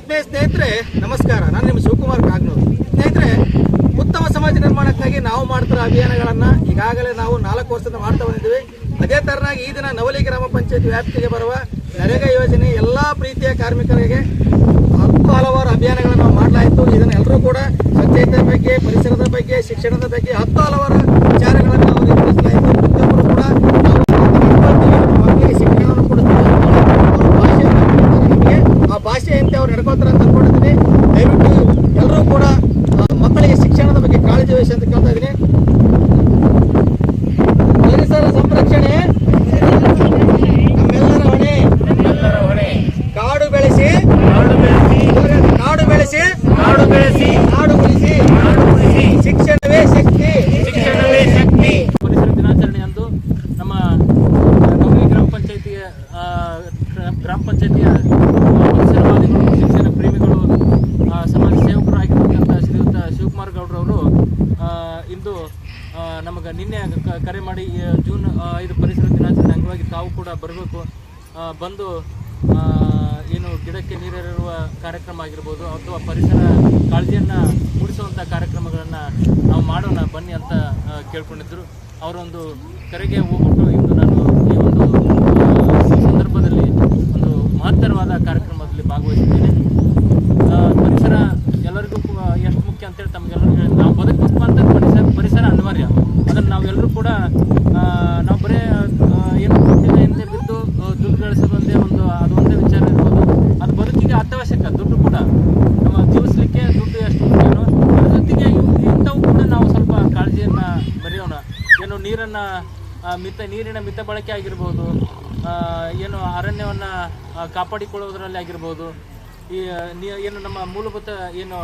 ಆತ್ಮೀಯ ಸ್ನೇಹಿತರೆ ನಮಸ್ಕಾರ. ನಾನು ನಿಮ್ಮ ಶಿವಕುಮಾರ್ ಕಾಗ್ನೂರು. ಸ್ನೇಹಿತರೆ, ಉತ್ತಮ ಸಮಾಜ ನಿರ್ಮಾಣಕ್ಕಾಗಿ ನಾವು ಮಾಡ್ತಿರೋ ಅಭಿಯಾನಗಳನ್ನು ಈಗಾಗಲೇ ನಾವು 4 ವರ್ಷದಿಂದ ಮಾಡ್ತಾ ಬಂದಿದ್ದೀವಿ. ಅದೇ ತರನಾಗಿ ಈ ದಿನ ನವಲಿ ಗ್ರಾಮ ಪಂಚಾಯತ್ ವ್ಯಾಪ್ತಿಗೆ ಬರುವ ನರೇಗಾ ಯೋಜನೆ ಎಲ್ಲಾ ಪ್ರೀತಿಯ ಕಾರ್ಮಿಕರಿಗೆ ಹಲವಾರು ಅಭಿಯಾನಗಳನ್ನು ನಾವು ಮಾಡಲಾಯಿತು. ಇದನ್ನು ಎಲ್ಲರೂ ಕೂಡ ಸ್ವಚ್ಛತೆ ಬಗ್ಗೆ, ಪರಿಸರದ ಬಗ್ಗೆ, ಶಿಕ್ಷಣದ ಬಗ್ಗೆ ಹಲವಾರು ವಿಚಾರಗಳನ್ನು ನಾವು ನಿರ್ವಹಿಸಲಾಯಿತು. ಪ್ರತಿಯೊಬ್ಬರು ಕೂಡ ಮಕ್ಕಳಿಗೆ ಶಿಕ್ಷಣವನ್ನು ಕೊಡುತ್ತಾರೆ. ಆ ಭಾಷೆಯಂತೆ ಅವ್ರು ನಡ್ಕೊಳ್ತಾರೆ ಅಂತ ಅನ್ಕೊಂಡಿದ್ದೀನಿ. ದಯವಿಟ್ಟು ಎಲ್ಲರೂ ಕೂಡ ಮಕ್ಕಳಿಗೆ ಶಿಕ್ಷಣದ ಬಗ್ಗೆ ಕಾಳಜಿ ವಹಿಸಿ ಅಂತ ಕೇಳ್ತಾ ಇದ್ದೀನಿ. ಪರಿಸರ ಸಂರಕ್ಷಣೆ ನಮ್ಮೆಲ್ಲರ ಹೊಣೆ. ಕಾಡು ಬೆಳೆಸಿ ನಾಡು ಉಳಿಸಿ. ಶಿಕ್ಷಣವೇ ಶಕ್ತಿ. ಪರಿಸರ ದಿನಾಚರಣೆಯಂದು ನಮ್ಮ ನವಲಿ ಗ್ರಾಮ ಪಂಚಾಯತಿಯ ಪರಿಸರವಾದಿಗಳು, ಶಿಕ್ಷಣ ಪ್ರೇಮಿಗಳು, ಸಮಾಜ ಸೇವಕರು ಆಗಿರ್ತಕ್ಕಂಥ ಶ್ರೀಯುತ ಶಿವಕುಮಾರ್ ಗೌಡ್ರವರು ಇಂದು ನಮಗೆ ನಿನ್ನೆ ಕರೆ ಮಾಡಿ ಜೂನ್ 5 ಪರಿಸರ ದಿನಾಚರಣೆ ಅಂಗವಾಗಿ ತಾವು ಕೂಡ ಬರಬೇಕು, ಬಂದು ಏನು ಗಿಡಕ್ಕೆ ನೀರಿರುವ ಕಾರ್ಯಕ್ರಮ ಆಗಿರ್ಬೋದು ಅಥವಾ ಪರಿಸರ ಕಾಳಜಿಯನ್ನು ಮೂಡಿಸುವಂಥ ಕಾರ್ಯಕ್ರಮಗಳನ್ನು ನಾವು ಮಾಡೋಣ ಬನ್ನಿ ಅಂತ ಕೇಳ್ಕೊಂಡಿದ್ದರು. ಅವರೊಂದು ಕರೆಗೆ ಹೋಗ್ಬಿಟ್ಟು ಇಂದು ನಾನು ಈ ಒಂದು ಸಂದರ್ಭದಲ್ಲಿ ಒಂದು ಮಹತ್ತರವಾದ ಕಾರ್ಯಕ್ರಮದಲ್ಲಿ ಭಾಗವಹಿಸಿದ್ದೇನೆ. ಪರಿಸರ ಎಲ್ಲರಿಗೂ ಎಷ್ಟು ಮುಖ್ಯ ಅಂತೇಳಿ ತಮಗೆಲ್ಲರಿಗೂ ನಾವು ಬದುಕಪ್ಪ ಅಂತ ಪರಿಸರ ಅನಿವಾರ್ಯ. ಅದನ್ನು ನಾವೆಲ್ಲರೂ ಕೂಡ ನಾವು ಬರೀ ಏನು ಹಿಂದೆ ಬಿದ್ದು ದುಡ್ಡು ಗಳಿಸೋದು ಅದೊಂದೇ ವಿಚಾರ ಇರ್ಬೋದು. ಅದು ಬದುಕಿಗೆ ಅತ್ಯವಶ್ಯಕ. ದುಡ್ಡು ಕೂಡ ನಮ್ಮ ಜೀವಿಸಲಿಕ್ಕೆ ದುಡ್ಡು ಎಷ್ಟು ಮುಖ್ಯನೋ ಅದ್ರ ಜೊತೆಗೆ ಇಂಥವು ಕೂಡ ನಾವು ಸ್ವಲ್ಪ ಕಾಳಜಿಯನ್ನು ಬರೆಯೋಣ. ಏನು ನೀರಿನ ಮಿತ ಬಳಕೆ ಆಗಿರ್ಬೋದು, ಏನು ಅರಣ್ಯವನ್ನು ಕಾಪಾಡಿಕೊಳ್ಳೋದ್ರಲ್ಲಿ ಆಗಿರ್ಬೋದು, ಏನು ನಮ್ಮ ಮೂಲಭೂತ ಏನು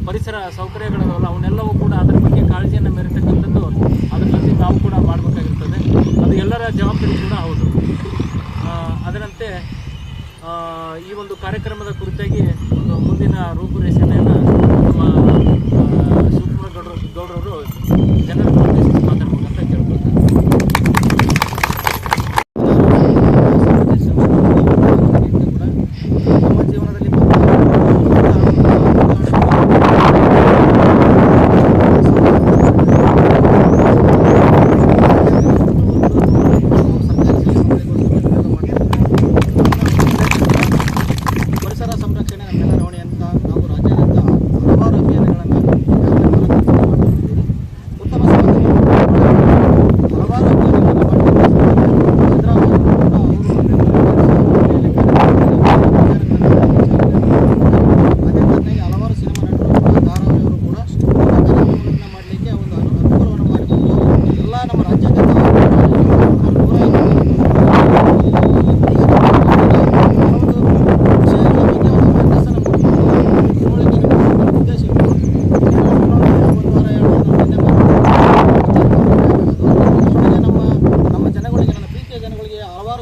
ಪರಿಸರ ಸೌಕರ್ಯಗಳಿದಾವಲ್ಲ ಅವನ್ನೆಲ್ಲವೂ ಕೂಡ ಅದರ ಬಗ್ಗೆ ಕಾಳಜಿಯನ್ನು ಮೆರೆತಕ್ಕಂಥದ್ದು ಅದ್ರ ಜೊತೆ ನಾವು ಕೂಡ ಮಾಡಬೇಕಾಗಿರ್ತದೆ. ಅದು ಎಲ್ಲರ ಜವಾಬ್ದಾರಿ ಕೂಡ ಹೌದು. ಅದರಂತೆ ಈ ಒಂದು ಕಾರ್ಯಕ್ರಮದ ಕುರಿತಾಗಿ ಒಂದು ಮುಂದಿನ ರೂಪುರೇಷೆಯನ್ನು ನಮ್ಮ ಶಿವಕುಮಾರ್ ಗೌಡ್ರವರು ಜನರನ್ನು ಉದ್ದೇಶಿಸಿ ಮಾತಾಡ್ಬೇಕಂತ ಕೇಳ್ಕೊಳ್ತಾರೆ.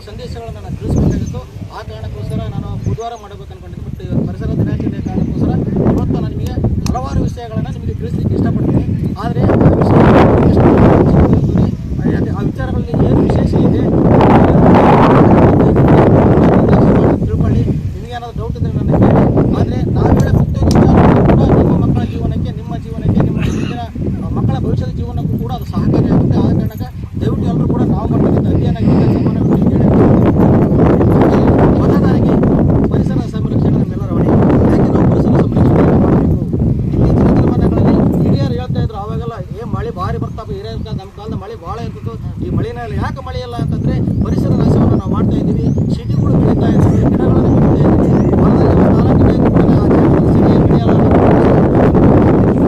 ಸಂದೇಶಗಳನ್ನು ನಾನು ತಿಳಿಸಬೇಕಾಗಿತ್ತು. ಆ ಕಾರಣಕ್ಕೋಸ್ಕರ ನಾನು ಬುಧವಾರ ಮಾಡಬೇಕು ಅನ್ಕೊಂಡಿದ್ದೆ. ಬಟ್ ಪರಿಸರ ದಿನಾಚರಣೆ ಕಾರಣಕ್ಕೋಸ್ಕರ ಇವತ್ತು ನಾನು ನಿಮಗೆ ಹಲವಾರು ವಿಷಯಗಳನ್ನು ನಿಮಗೆ ತಿಳಿಸಲಿಕ್ಕೆ ಇಷ್ಟಪಡ್ತೀನಿ. ಆದರೆ ಆ ವಿಚಾರಗಳಲ್ಲಿ ಏನು ವಿಶೇಷ ಇದೆ ತಿಳ್ಕೊಳ್ಳಿ. ನಿಮಗೇನಾದ್ರು ಡೌಟ್ ಇದ್ದರೆ ನನ್ನ ಕೇಳಿ. ಆದರೆ ನಾವು ಹೇಳೋ ಪ್ರತಿಯೊಂದು ವಿಚಾರಗಳು ಕೂಡ ನಿಮ್ಮ ಮಕ್ಕಳ ಜೀವನಕ್ಕೆ, ನಿಮ್ಮ ಜೀವನಕ್ಕೆ, ನಿಮ್ಮ ಮುಂದಿನ ಮಕ್ಕಳ ಭವಿಷ್ಯದ ಜೀವನಕ್ಕೂ ಕೂಡ ಅದು ಸಹಕಾರಿಯಾಗುತ್ತೆ. ಆ ಕಾರಣಕ್ಕೆ ದಯವಿಟ್ಟು ಎಲ್ಲರೂ ಕೂಡ ನಾವು ಮಾಡ್ತಕ್ಕಂಥ ಅಧ್ಯಯನ ಮೊದಲಾಗಿ ಪರಿಸರ ಸಂರಕ್ಷಣೆ ನಮ್ಮೆಲ್ಲರ ಹೊಣೆ. ಯಾಕೆ ನಾವು ಪರಿಸರ ಸಂರಕ್ಷಣೆ ಮಾಡಬೇಕು? ಇತ್ತೀಚಿನ ದಿನಮಾನಗಳಲ್ಲಿ ಹಿರಿಯರು ಹೇಳ್ತಾ ಇದ್ರು, ಅವಾಗೆಲ್ಲ ಮಳೆ ಭಾರಿ ಬರ್ತಾವೆ, ಹಿರಿಯರ ನಮ್ಮ ಕಾಲದ ಮಳೆ ಭಾಳ ಇರ್ತಿತ್ತು. ಈ ಮಳೆನಲ್ಲಿ ಯಾಕೆ ಮಳೆ ಇಲ್ಲ ಅಂತಂದರೆ ಪರಿಸರ ನಾಶವನ್ನು ನಾವು ಮಾಡ್ತಾ ಇದ್ದೀವಿ. ಸಿಟಿಗಳು ಬೆಳೀತಾ ಇದ್ದೀವಿ, ಗಿಡಗಳನ್ನು ಬೆಳೀತಾ ಇದ್ದೀವಿ. ಹೊಲದಲ್ಲಿ 4 ಗಿಡ ಕೂಡ ಸರಿಯಾಗಿ ಬೆಳೆಯಲ್ಲ.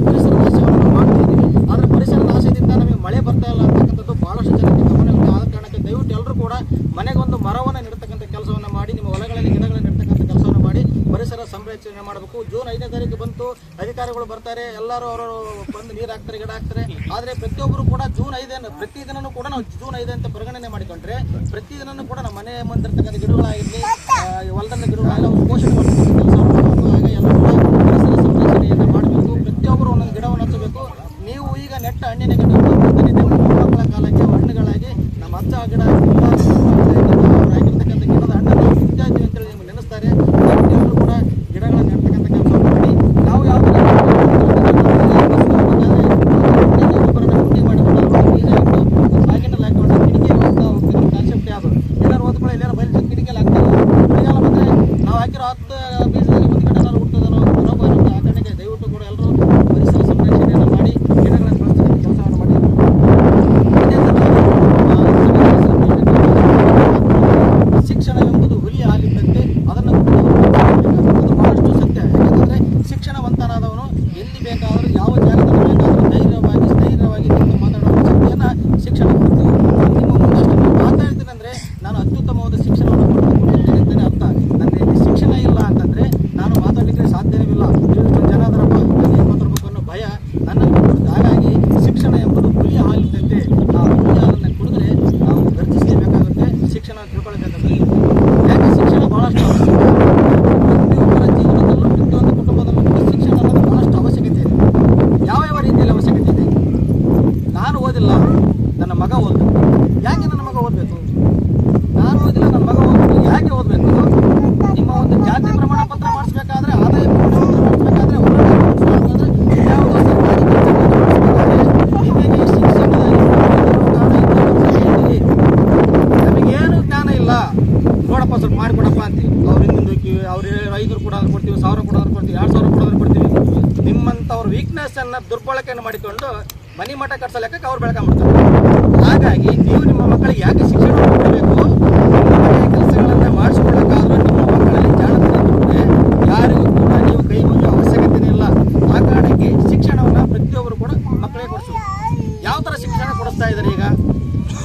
ಪರಿಸರ ನಾಶವನ್ನು ನಾವು ಮಾಡ್ತಾ ಇದ್ದೀವಿ. ಆದರೆ ಪರಿಸರ ನಾಶದಿಂದ ನಮಗೆ ಮಳೆ ಬರ್ತಾ ಇಲ್ಲ ಅಂತಕ್ಕಂಥದ್ದು ಭಾಳಷ್ಟು ಜನಕ್ಕೆ ಗಮನವಿದೆ. ಆದ ಕಾರಣಕ್ಕೆ ದಯವಿಟ್ಟು ಎಲ್ಲರೂ ಕೂಡ ಮನೆಗೊಂದು ಮರವನ್ನು ನೆಡ್ತಕ್ಕಂಥ ಕೆಲಸವನ್ನು ಮಾಡಿ, ನಿಮ್ಮ ಹೊಲಗಳಲ್ಲಿ ಗಿಡಗಳನ್ನು ನೆಡ್ತಕ್ಕಂಥ ಕೆಲಸವನ್ನು ಮಾಡಿ ಪರಿಸರ ಸಂರಕ್ಷಣೆ ಮಾಡಬೇಕು. ಜೂನ್ 5ನೇ ತಾರೀಕು ಬಂತು, ಅಧಿಕಾರಿಗಳು ಬರ್ತಾರೆ, ಎಲ್ಲರೂ ಅವರು ಬಂದು ನೀರು ಹಾಕ್ತಾರೆ, ಗಿಡ ಹಾಕ್ತಾರೆ. ಆದರೆ ಪ್ರತಿಯೊಬ್ಬರು ಕೂಡ ಜೂನ್ 5 ಪ್ರತಿದಿನನೂ ಕೂಡ ನಾವು ಜೂನ್ 5 ಅಂತ ಪರಿಗಣನೆ ಮಾಡಿಕೊಂಡ್ರೆ ಪ್ರತಿದಿನನೂ ಕೂಡ ನಮ್ಮ ಮನೆ ಮುಂದಿರ್ತಕ್ಕಂಥ ಗಿಡಗಳಾಗಿರಲಿ, ಹೊಲದಲ್ಲಿ ಗಿಡಗಳಾಗಲಿ ಅವ್ರು ಪೋಷಣೆ ಮಾಡ್ತಕ್ಕಂಥ ಕೆಲಸ. ಹಾಗೆ ಎಲ್ಲರೂ ಕೂಡ ಪರಿಸರ ಸಂರಕ್ಷಣೆಯನ್ನು ಮಾಡಬೇಕು. ಪ್ರತಿಯೊಬ್ಬರು ಒಂದೊಂದು ಗಿಡವನ್ನು ಹಚ್ಚಬೇಕು. ನೀವು ಈಗ ನೆಟ್ಟ ಹಣ್ಣಿನ ಗಿಡಗಳು ಮಕ್ಕಳ ಕಾಲಕ್ಕೆ ಹಣ್ಣುಗಳಾಗಿ ನಮ್ಮ ಹಚ್ಚ ಗಿಡ ಆಗಿರ್ತಕ್ಕಂಥ ಗಿಡದ ಹಣ್ಣನ್ನು ಇತ್ಯಾದಿ ಅಂತೇಳಿ ನಿಮ್ಗೆ ನೆನೆಸ್ತಾರೆ. ಎಲ್ಲರೂ ಕೂಡ ಗಿಡಗಳನ್ನು ಹಾಕಿರೋ 10 ಬೀಜದಲ್ಲಿ ಒಂದು ಗಿಡ ಏನಾದ್ರು ಹುಟ್ಟುತ್ತದನೋ ಬರೋಬ್ಬ ಇರುತ್ತೆ. ಆ ಕಾರಣಕ್ಕೆ ದಯವಿಟ್ಟು ಕೂಡ ಎಲ್ಲರೂ ಪರಿಸರ ಸಂರಕ್ಷಣೆಯನ್ನು ಮಾಡಿ ಗಿಡಗಳನ್ನು ಬೆಳೆಸ್ತಕ್ಕಂಥ ಕೆಲಸವನ್ನು ಮಾಡಿ. ಶಿಕ್ಷಣ ಎಂಬುದು ಹುಲಿಯ ಹಾಲಿದ್ದಂತೆ, ಅದನ್ನು ಅದು ಬಹಳಷ್ಟು ಸತ್ಯ. ಯಾಕಂದರೆ ಶಿಕ್ಷಣವಂತನಾದವನು ಎಲ್ಲಿ ಬೇಕಾದರೂ ಯಾವ ಜಾಗದಲ್ಲಿ ಬೇಕಾದರೂ ಸ್ಥೈರ್ಯವಾಗಿ ನಿಂತು ಮಾತಾಡುವ ಶಕ್ತಿಯನ್ನು ಶಿಕ್ಷಣ ಕೊಡ್ತೀವಿ. ನಿಮ್ಮ ಮುಂದಷ್ಟು ಮಾತಾಡ್ತೀನಿ ಅಂದರೆ ನಾನು ಅತ್ಯುತ್ತಮವಾದ ಶಿಕ್ಷಣವನ್ನು ಕೊಡ್ತೀನಿ ಅಂತಲೇ ಅರ್ಥ. ನನಗೆ ಶಿಕ್ಷಣ ಇಲ್ಲ ಅಂತಂದರೆ ನಾನು ಮಾತಾಡಲಿಕ್ಕೆ ಸಾಧ್ಯವೇ ಇಲ್ಲ. ಜನ ಅದರಪ್ಪ ನಾನು ಏನು ಮಾತಾಡಬೇಕು ಅನ್ನೋ ಭಯ ನನ್ನಲ್ಲಿ ಬರುತ್ತೆ. ಹಾಗಾಗಿ ಶಿಕ್ಷಣ ಎಂಬುದು ಹುಲಿಯ ಹಾಲಿದ್ದಂತೆ. ಆ ಹುಲಿಯ ಹಾಲನ್ನು ಕುಡಿದ್ರೆ ನಾವು ಗರ್ಜಿಸಲೇಬೇಕಾಗುತ್ತೆ. ಶಿಕ್ಷಣ ತಿಳ್ಕೊಳ್ಬೇಕಾಗುತ್ತೆ. ಯಾಕೆ ಶಿಕ್ಷಣ ಭಾಳಷ್ಟು ಅವಶ್ಯಕ. ಪ್ರತಿಯೊಬ್ಬರ ಜೀವನದಲ್ಲೂ ಪ್ರತಿಯೊಂದು ಕುಟುಂಬದಲ್ಲೂ ಶಿಕ್ಷಣ ಅನ್ನೋದು ಭಾಳಷ್ಟು ಅವಶ್ಯಕತೆ ಇದೆ. ಯಾವ ರೀತಿಯಲ್ಲಿ ಅವಶ್ಯಕತೆ ಇದೆ? ನಾನು ಓದಿಲ್ಲ, ನನ್ನ ಮಗ ಓದಬೇಕು. ಯಾಕೆ ನನ್ನ ಮಗ ಓದಬೇಕು? ನಾನು ಓದಿಲ್ಲ, ನನ್ನ ಮಗ ಓದಬೇಕು. ಯಾಕೆ ಓದಬೇಕು? ನಿಮ್ಮ ಒಂದು ಜಾತಿ ಪ್ರಮಾಣ ಪತ್ರ ಮಾಡಿಸ್ಬೇಕಾದ್ರೆ, ಆದಾಯ ಪ್ರಮಾಣ ಪತ್ರ ಮಾಡಿಸ್ಬೇಕಾದ್ರೆ, ಯಾವುದೋ ಸರ್ಕಾರಿ ನಿಮಗೆ ಶಿಕ್ಷಣದ ನಮಗೇನು ಜ್ಞಾನ ಇಲ್ಲ. ನೋಡಪ್ಪ ಸ್ವಲ್ಪ ಮಾಡಿಕೊಡಪ್ಪ ಅಂತೀವಿ. ಅವ್ರಿಂದ ಹೋಗ್ತೀವಿ. ಅವ್ರು 500 ಕೊಡೋದು ಕೊಡ್ತೀವಿ, 1000 ಕೊಡೋದು ಕೊಡ್ತೀವಿ, 2000 ಕೊಡೋದು ಕೊಡ್ತೀವಿ. ನಿಮ್ಮಂಥವ್ರ ವೀಕ್ನೆಸ್ಸನ್ನು ದುರ್ಬಳಕೆಯನ್ನು ಮಾಡಿಕೊಂಡು ಮನಿ ಮಠ ಕಟ್ಸೋ ಲೆಕ್ಕಕ್ಕೆ ಅವ್ರು ಬೆಳ್ಕೊಂಡ್ಬಿಡ್ತಾರೆ. ಹಾಗಾಗಿ ನೀವು ನಿಮ್ಮ ಮಕ್ಕಳಿಗೆ ಯಾಕೆ ಶಿಕ್ಷಣವನ್ನು ಕೊಡಬೇಕು? ನಿಮ್ಮ ಮನೆಯ ಕೆಲಸಗಳನ್ನು ಮಾಡಿಸ್ಕೊಳ್ಳೋಕ್ಕಾದ್ರೂ ನಿಮ್ಮ ಮಕ್ಕಳಲ್ಲಿ ಜಾಣತನ ಇದ್ದರೆ ಯಾರಿಗೂ ಕೂಡ ನೀವು ಕೈ ಮುಗಿಯೋ ಅವಶ್ಯಕತೆಯೇ ಇಲ್ಲ. ಆ ಕಾರಣಕ್ಕೆ ಶಿಕ್ಷಣವನ್ನು ಪ್ರತಿಯೊಬ್ಬರು ಕೂಡ ಮಕ್ಕಳಿಗೆ ಕೊಡಿಸು. ಯಾವ ಥರ ಶಿಕ್ಷಣ ಕೊಡಿಸ್ತಾ ಇದ್ದಾರೆ ಈಗ?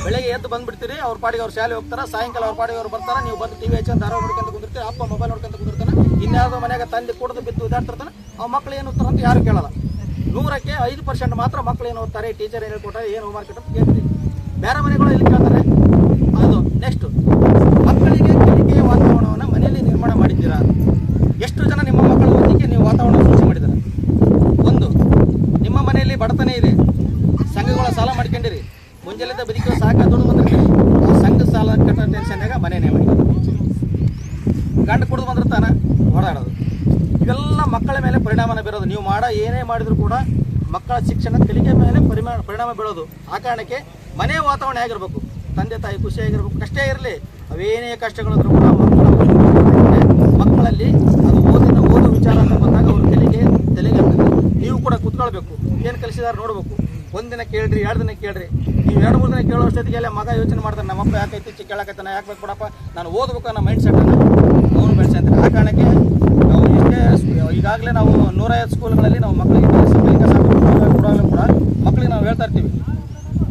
ಬೆಳಗ್ಗೆ ಎದ್ದು ಬಂದುಬಿಡ್ತೀರಿ, ಅವ್ರ ಪಾಡಿಗೆ ಅವ್ರು ಶಾಲೆ ಹೋಗ್ತಾರೆ, ಸಾಯಂಕಾಲ ಅವ್ರ ಪಾಡಿಗೆ ಅವ್ರು ಬರ್ತಾರೆ, ನೀವು ಬಂದು ಟಿವಿ ಹಚ್ಚಿ ಧಾರಾವಾಹಿ ನೋಡ್ಕೊಂತ ಕುಂದಿರ್ತೀರಿ, ಅಪ್ಪ ಮೊಬೈಲ್ ನೋಡ್ಕೊಂತ ಕುಂದಿರ್ತಾನೆ, ಇನ್ಯಾವುದೋ ಮನೆಯಾಗ ತಂದೆ ಕುಡಿದು ಬಿದ್ದು ಇದಾಡ್ತಿರ್ತಾನೆ. ಆ ಮಕ್ಕಳು ಏನು ಓದ್ತಾರೆ ಅಂತ ಯಾರು ಕೇಳಲ್ಲ. 100ಕ್ಕೆ 5% ಮಾತ್ರ ಮಕ್ಕಳು ಏನು ಓದ್ತಾರೆ, ಟೀಚರ್ ಏನು ಹೇಳ್ಕೊಟ್ಟಾರೆ, ಏನು ಹೋಮ್ವರ್ಕ್ ಅಂತ ಕೇಳ್ತೀರಿ. ಬೇರೆ ಮನೆಗಳು ಎಲ್ಲಿ ಕೇಳ್ತಾರೆ? ಅದು ನೆಕ್ಸ್ಟು ಮಕ್ಕಳಿಗೆ ಕಲಿಕೆಯ ವಾತಾವರಣವನ್ನು ಮನೆಯಲ್ಲಿ ನಿರ್ಮಾಣ ಮಾಡಿದ್ದೀರಾ? ಎಷ್ಟು ಜನ ನಿಮ್ಮ ಮಕ್ಕಳು ಓದಲಿಕ್ಕೆ ನೀವು ವಾತಾವರಣ ಸೃಷ್ಟಿ ಮಾಡಿದ್ದಾರೆ? ಒಂದು, ನಿಮ್ಮ ಮನೆಯಲ್ಲಿ ಬಡತನ ಇದೆ, ಸಂಘಗಳ ಸಾಲ ಮಾಡ್ಕೊಂಡಿರಿ, ಮುಂಜಾನೆಯಿಂದ ಬದುಕೋ ಸಾಕ ದುಡ್ಡು ಬಂದಿರ್ತೀರಿ, ಆ ಸಂಘದ ಸಾಲ ಕಟ್ಟೋ ಟೆನ್ಷನ್ನಾಗ ಮನೆಯೇ ಮಾಡಿ ಗಂಡು ಕುಡಿದು ಬಂದಿರ್ತಾನೆ ಹೊಡೆದಾಡೋದು. ಇವೆಲ್ಲ ಮಕ್ಕಳ ಮೇಲೆ ಪರಿಣಾಮನ ಬೀರೋದು. ನೀವು ಏನೇ ಮಾಡಿದರೂ ಕೂಡ ಮಕ್ಕಳ ಶಿಕ್ಷಣ ಕಲಿಕೆ ಮೇಲೆ ಪರಿಣಾಮ ಬೀಳೋದು. ಆ ಕಾರಣಕ್ಕೆ ಮನೆಯ ವಾತಾವರಣ ಹೇಗಿರಬೇಕು? ತಂದೆ ತಾಯಿ ಖುಷಿಯಾಗಿರ್ಬೇಕು. ಕಷ್ಟೇ ಇರಲಿ, ಅವೇನೇ ಕಷ್ಟಗಳಿದ್ರೂ ಕೂಡ ಮಕ್ಕಳಲ್ಲಿ ಅದು ಓದು ವಿಚಾರ ಅಂತ ಬಂದಾಗ ಅವ್ರ ತಲೆಗೆ ಆಗ್ತದೆ. ನೀವು ಕೂಡ ಕುತ್ಕೊಳ್ಬೇಕು. ಏನು ಕಲಿಸಿದಾರೆ ನೋಡ್ಬೇಕು. ಒಂದಿನ ಕೇಳ್ರಿ, 2 ದಿನ ಕೇಳ್ರಿ. ನೀವು 2-3 ದಿನ ಕೇಳೋ ಅಷ್ಟೊತ್ತಿಗೆ ಎಲ್ಲ ಮಗ ಯೋಚನೆ ಮಾಡ್ತಾನೆ, ನಮ್ಮಪ್ಪ ಯಾಕೈತಿ ಕೇಳಕೈತೆ, ನಾ ಯಾಕೆ ಬೇಕು ಕೊಡಪ್ಪ, ನಾನು ಓದಬೇಕು ಅನ್ನೋ ಮೈಂಡ್ ಸೆಟ್ಟನ್ನು ಅವನು ಬೆಳೆಸಂತಾರೆ. ಆ ಕಾರಣಕ್ಕೆ ನಾವು ಈಗಾಗಲೇ ನಾವು 150 ಸ್ಕೂಲ್ಗಳಲ್ಲಿ ನಾವು ಮಕ್ಕಳಿಗೆ ಸೈನಿಕ ಕೊಡುವಾಗಲೂ ಕೂಡ ಮಕ್ಕಳಿಗೆ ನಾವು ಹೇಳ್ತಾ ಇರ್ತೀವಿ,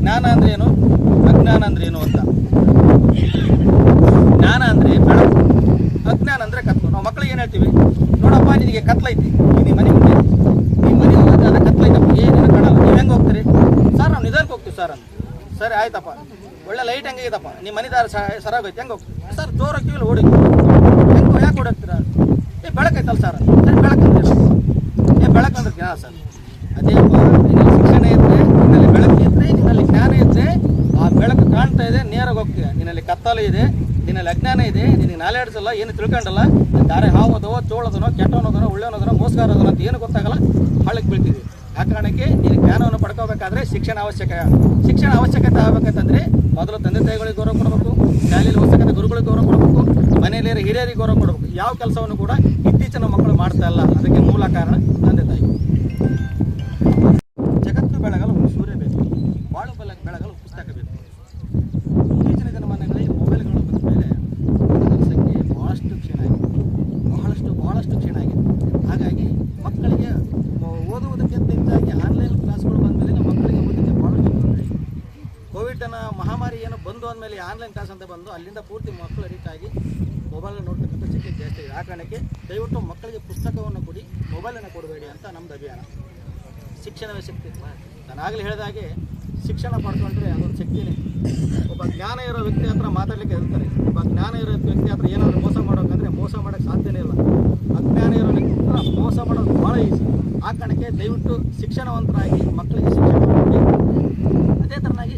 ಜ್ಞಾನ ಅಂದರೆ ಏನು, ಅಜ್ಞಾನ ಅಂದರೆ ಏನು ಅಂತ. ಜ್ಞಾನ ಅಂದರೆ ಬೆಳಕು, ಅಜ್ಞಾನ ಅಂದರೆ ಕತ್ಲು. ನಾವು ಮಕ್ಕಳಿಗೆ ಏನು ಹೇಳ್ತೀವಿ? ನೋಡಪ್ಪ, ನಿನಗೆ ಕತ್ಲೈತಿ, ನೀನು ಮನೆ ಮುಂದೆ ನೀವು ಮನೆ ಹೋಗೋದು ಅದ ಕತ್ಲೈತಪ್ಪ, ಏನೇನು ಕಾಣಲ್ಲ, ನೀವು ಹೆಂಗೆ ಹೋಗ್ತೀರಿ? ಸರ್ ನಾವು ನಿಧಾನಕ್ಕೆ ಹೋಗ್ತೀವಿ ಸರ್ ಅಂತ. ಸರಿ ಆಯ್ತಪ್ಪ, ಒಳ್ಳೆ ಲೈಟ್ ಹೆಂಗಿದಪ್ಪ, ನಿಮ್ಮ ಮನೆದಾರ ಸರಾಗೋಯ್ತು, ಹೆಂಗೆ ಹೋಗ್ತೀವಿ? ಸರ್ ಜೋರು ಹೋಗ್ತೀವಿ, ಓಡಿ ಹೆಂಗೆ ಯಾಕೆ ಓಡೋಗ್ತೀರಾ? ಬೆಳಕೈತಲ್ಲ ಸರ್. ಸರಿ ಬೆಳಕಂದ್ರೆ ಬೆಳಕಂದ್ರೆ ಜ್ಞಾನ ಸರ್. ಅದೇ ನಿನ್ನಲ್ಲಿ ಶಿಕ್ಷಣ ಇದ್ದರೆ, ನಿನ್ನಲ್ಲಿ ಬೆಳಕು ಇದ್ದರೆ, ನಿನ್ನಲ್ಲಿ ಜ್ಞಾನ ಇದ್ದರೆ, ಆ ಬೆಳಕು ಕಾಣ್ತಾ ಇದೆ, ನೇರಾಗಿ ಹೋಗ್ತೀಯ. ನಿನ್ನಲ್ಲಿ ಕತ್ತಲು ಇದೆ, ನಿನ್ನಲ್ಲಿ ಅಜ್ಞಾನ ಇದೆ, ನಿನಗೆ ನಾಲೆಡ್ಜ್ ಇಲ್ಲ, ಏನು ತಿಳ್ಕೊಂಡಲ್ಲ, ದಾರೆ ಹಾವೋದೋ, ಚೋಳೋದನೋ, ಕೆಟ್ಟವನೋದನೋ, ಒಳ್ಳೆಯವನೋದನೋ, ಮೋಸಗಾರೋದನೋ ಅಂತ ಏನು ಗೊತ್ತಾಗಲ್ಲ, ಹಳ್ಳಕ್ಕೆ ಬೀಳ್ತೀವಿ. ಆ ಕಾರಣಕ್ಕೆ ನೀನು ಜ್ಞಾನವನ್ನು ಪಡ್ಕೋಬೇಕಾದ್ರೆ ಶಿಕ್ಷಣ ಅವಶ್ಯಕ. ಶಿಕ್ಷಣ ಅವಶ್ಯಕತೆ ಆಗಬೇಕಂತಂದರೆ ಮೊದಲು ತಂದೆ ತಾಯಿಗಳಿಗೆ ಗೌರವ ಕೊಡಬೇಕು, ಶಾಲೆಯಲ್ಲಿ ಓದ್ತಕ್ಕಂಥ ಗುರುಗಳಿಗೆ ಗೌರವ ಕೊಡಬೇಕು, ಮನೆಯಲ್ಲಿ ಹಿರಿಯರಿಗೆ ಗೌರವ ಕೊಡಬೇಕು. ಯಾವ ಕೆಲಸವನ್ನು ಕೂಡ ಇತ್ತೀಚಿನ ಮಕ್ಕಳು ಮಾಡ್ತಾ ಇಲ್ಲ. ಅದಕ್ಕೆ ಮೂಲ ಕಾರಣ ತಂದೆ ತಾಯಿ. ಜಗತ್ತು ಬೆಳಗಲು ಸೂರ್ಯ ಬೇಕು, ಬಾಳು ಬೆಳಗಲು ಪುಸ್ತಕ ಬೇಕು. ಇತ್ತೀಚಿನ ದಿನಮಾನಗಳಲ್ಲಿ ಮೊಬೈಲ್ಗಳು ಬಂದ ಮೇಲೆ ಓದುಗರ ಸಂಖ್ಯೆ ಬಹಳಷ್ಟು ಕ್ಷೀಣ ಆಗಿದೆ. ಹಾಗಾಗಿ ಮಕ್ಕಳಿಗೆ ಓದುವುದಕ್ಕಿಂತ ಹೆಚ್ಚಾಗಿ ಆನ್ಲೈನ್ ಕ್ಲಾಸ್ಗಳು ಬಂದ ಮೇಲೆ ನಮ್ಮ ಮಕ್ಕಳಿಗೆ ಓದೋಕ್ಕೆ ಭಾಳಷ್ಟು ತೊಂದರೆ. ಕೋವಿಡ್ನ ಮಹಾಮಾರಿ ಏನು ಬಂದು ಅಂದಮೇಲೆ ಆನ್ಲೈನ್ ಕ್ಲಾಸ್ ಅಂತ ಬಂದು ಅಲ್ಲಿಂದ ಪೂರ್ತಿ ಮಕ್ಕಳು ರೀಚಾಗಿ ಮೊಬೈಲ್ ನೋಡ್ತಕ್ಕಂಥ ಸಂಖ್ಯೆ ಜಾಸ್ತಿ ಇದೆ. ಆ ಕಾರಣಕ್ಕೆ ದಯವಿಟ್ಟು ಮಕ್ಕಳಿಗೆ ಪುಸ್ತಕವನ್ನು ಕೊಡಿ, ಮೊಬೈಲನ್ನು ಕೊಡಬೇಡಿ ಅಂತ ನಮ್ಮದು ಅಭಿಯಾನ. ಶಿಕ್ಷಣವೇ ಶಕ್ತಿ. ನಾನು ಆಗಲೇ ಹೇಳಿದ ಹಾಗೆ ಶಿಕ್ಷಣ ಪಡ್ಕೊಂಡ್ರೆ ಅದೊಂದು ಶಕ್ತಿನೇ. ಒಬ್ಬ ಜ್ಞಾನ ಇರೋ ವ್ಯಕ್ತಿ ಹತ್ರ ಮಾತಾಡಲಿಕ್ಕೆ ಇರ್ತಾರೆ. ಒಬ್ಬ ಜ್ಞಾನ ಇರೋ ವ್ಯಕ್ತಿ ಹತ್ರ ಏನಾದರೂ ಮೋಸ ಮಾಡೋಕ್ಕಂದರೆ ಮೋಸ ಮಾಡೋಕ್ಕೆ ಸಾಧ್ಯನೇ ಇಲ್ಲ. ಅಜ್ಞಾನ ಇರೋ ವ್ಯಕ್ತಿ ಹತ್ರ ಮೋಸ ಮಾಡೋದು ಭಾಳ ಈಸಿ. ಆ ಕಾರಣಕ್ಕೆ ದಯವಿಟ್ಟು ಶಿಕ್ಷಣವಂತರಾಗಿ ಮಕ್ಕಳಿಗೆ ಶಿಕ್ಷಣ ಕೊಡಿ. ಅದೇ ಥರನಾಗಿ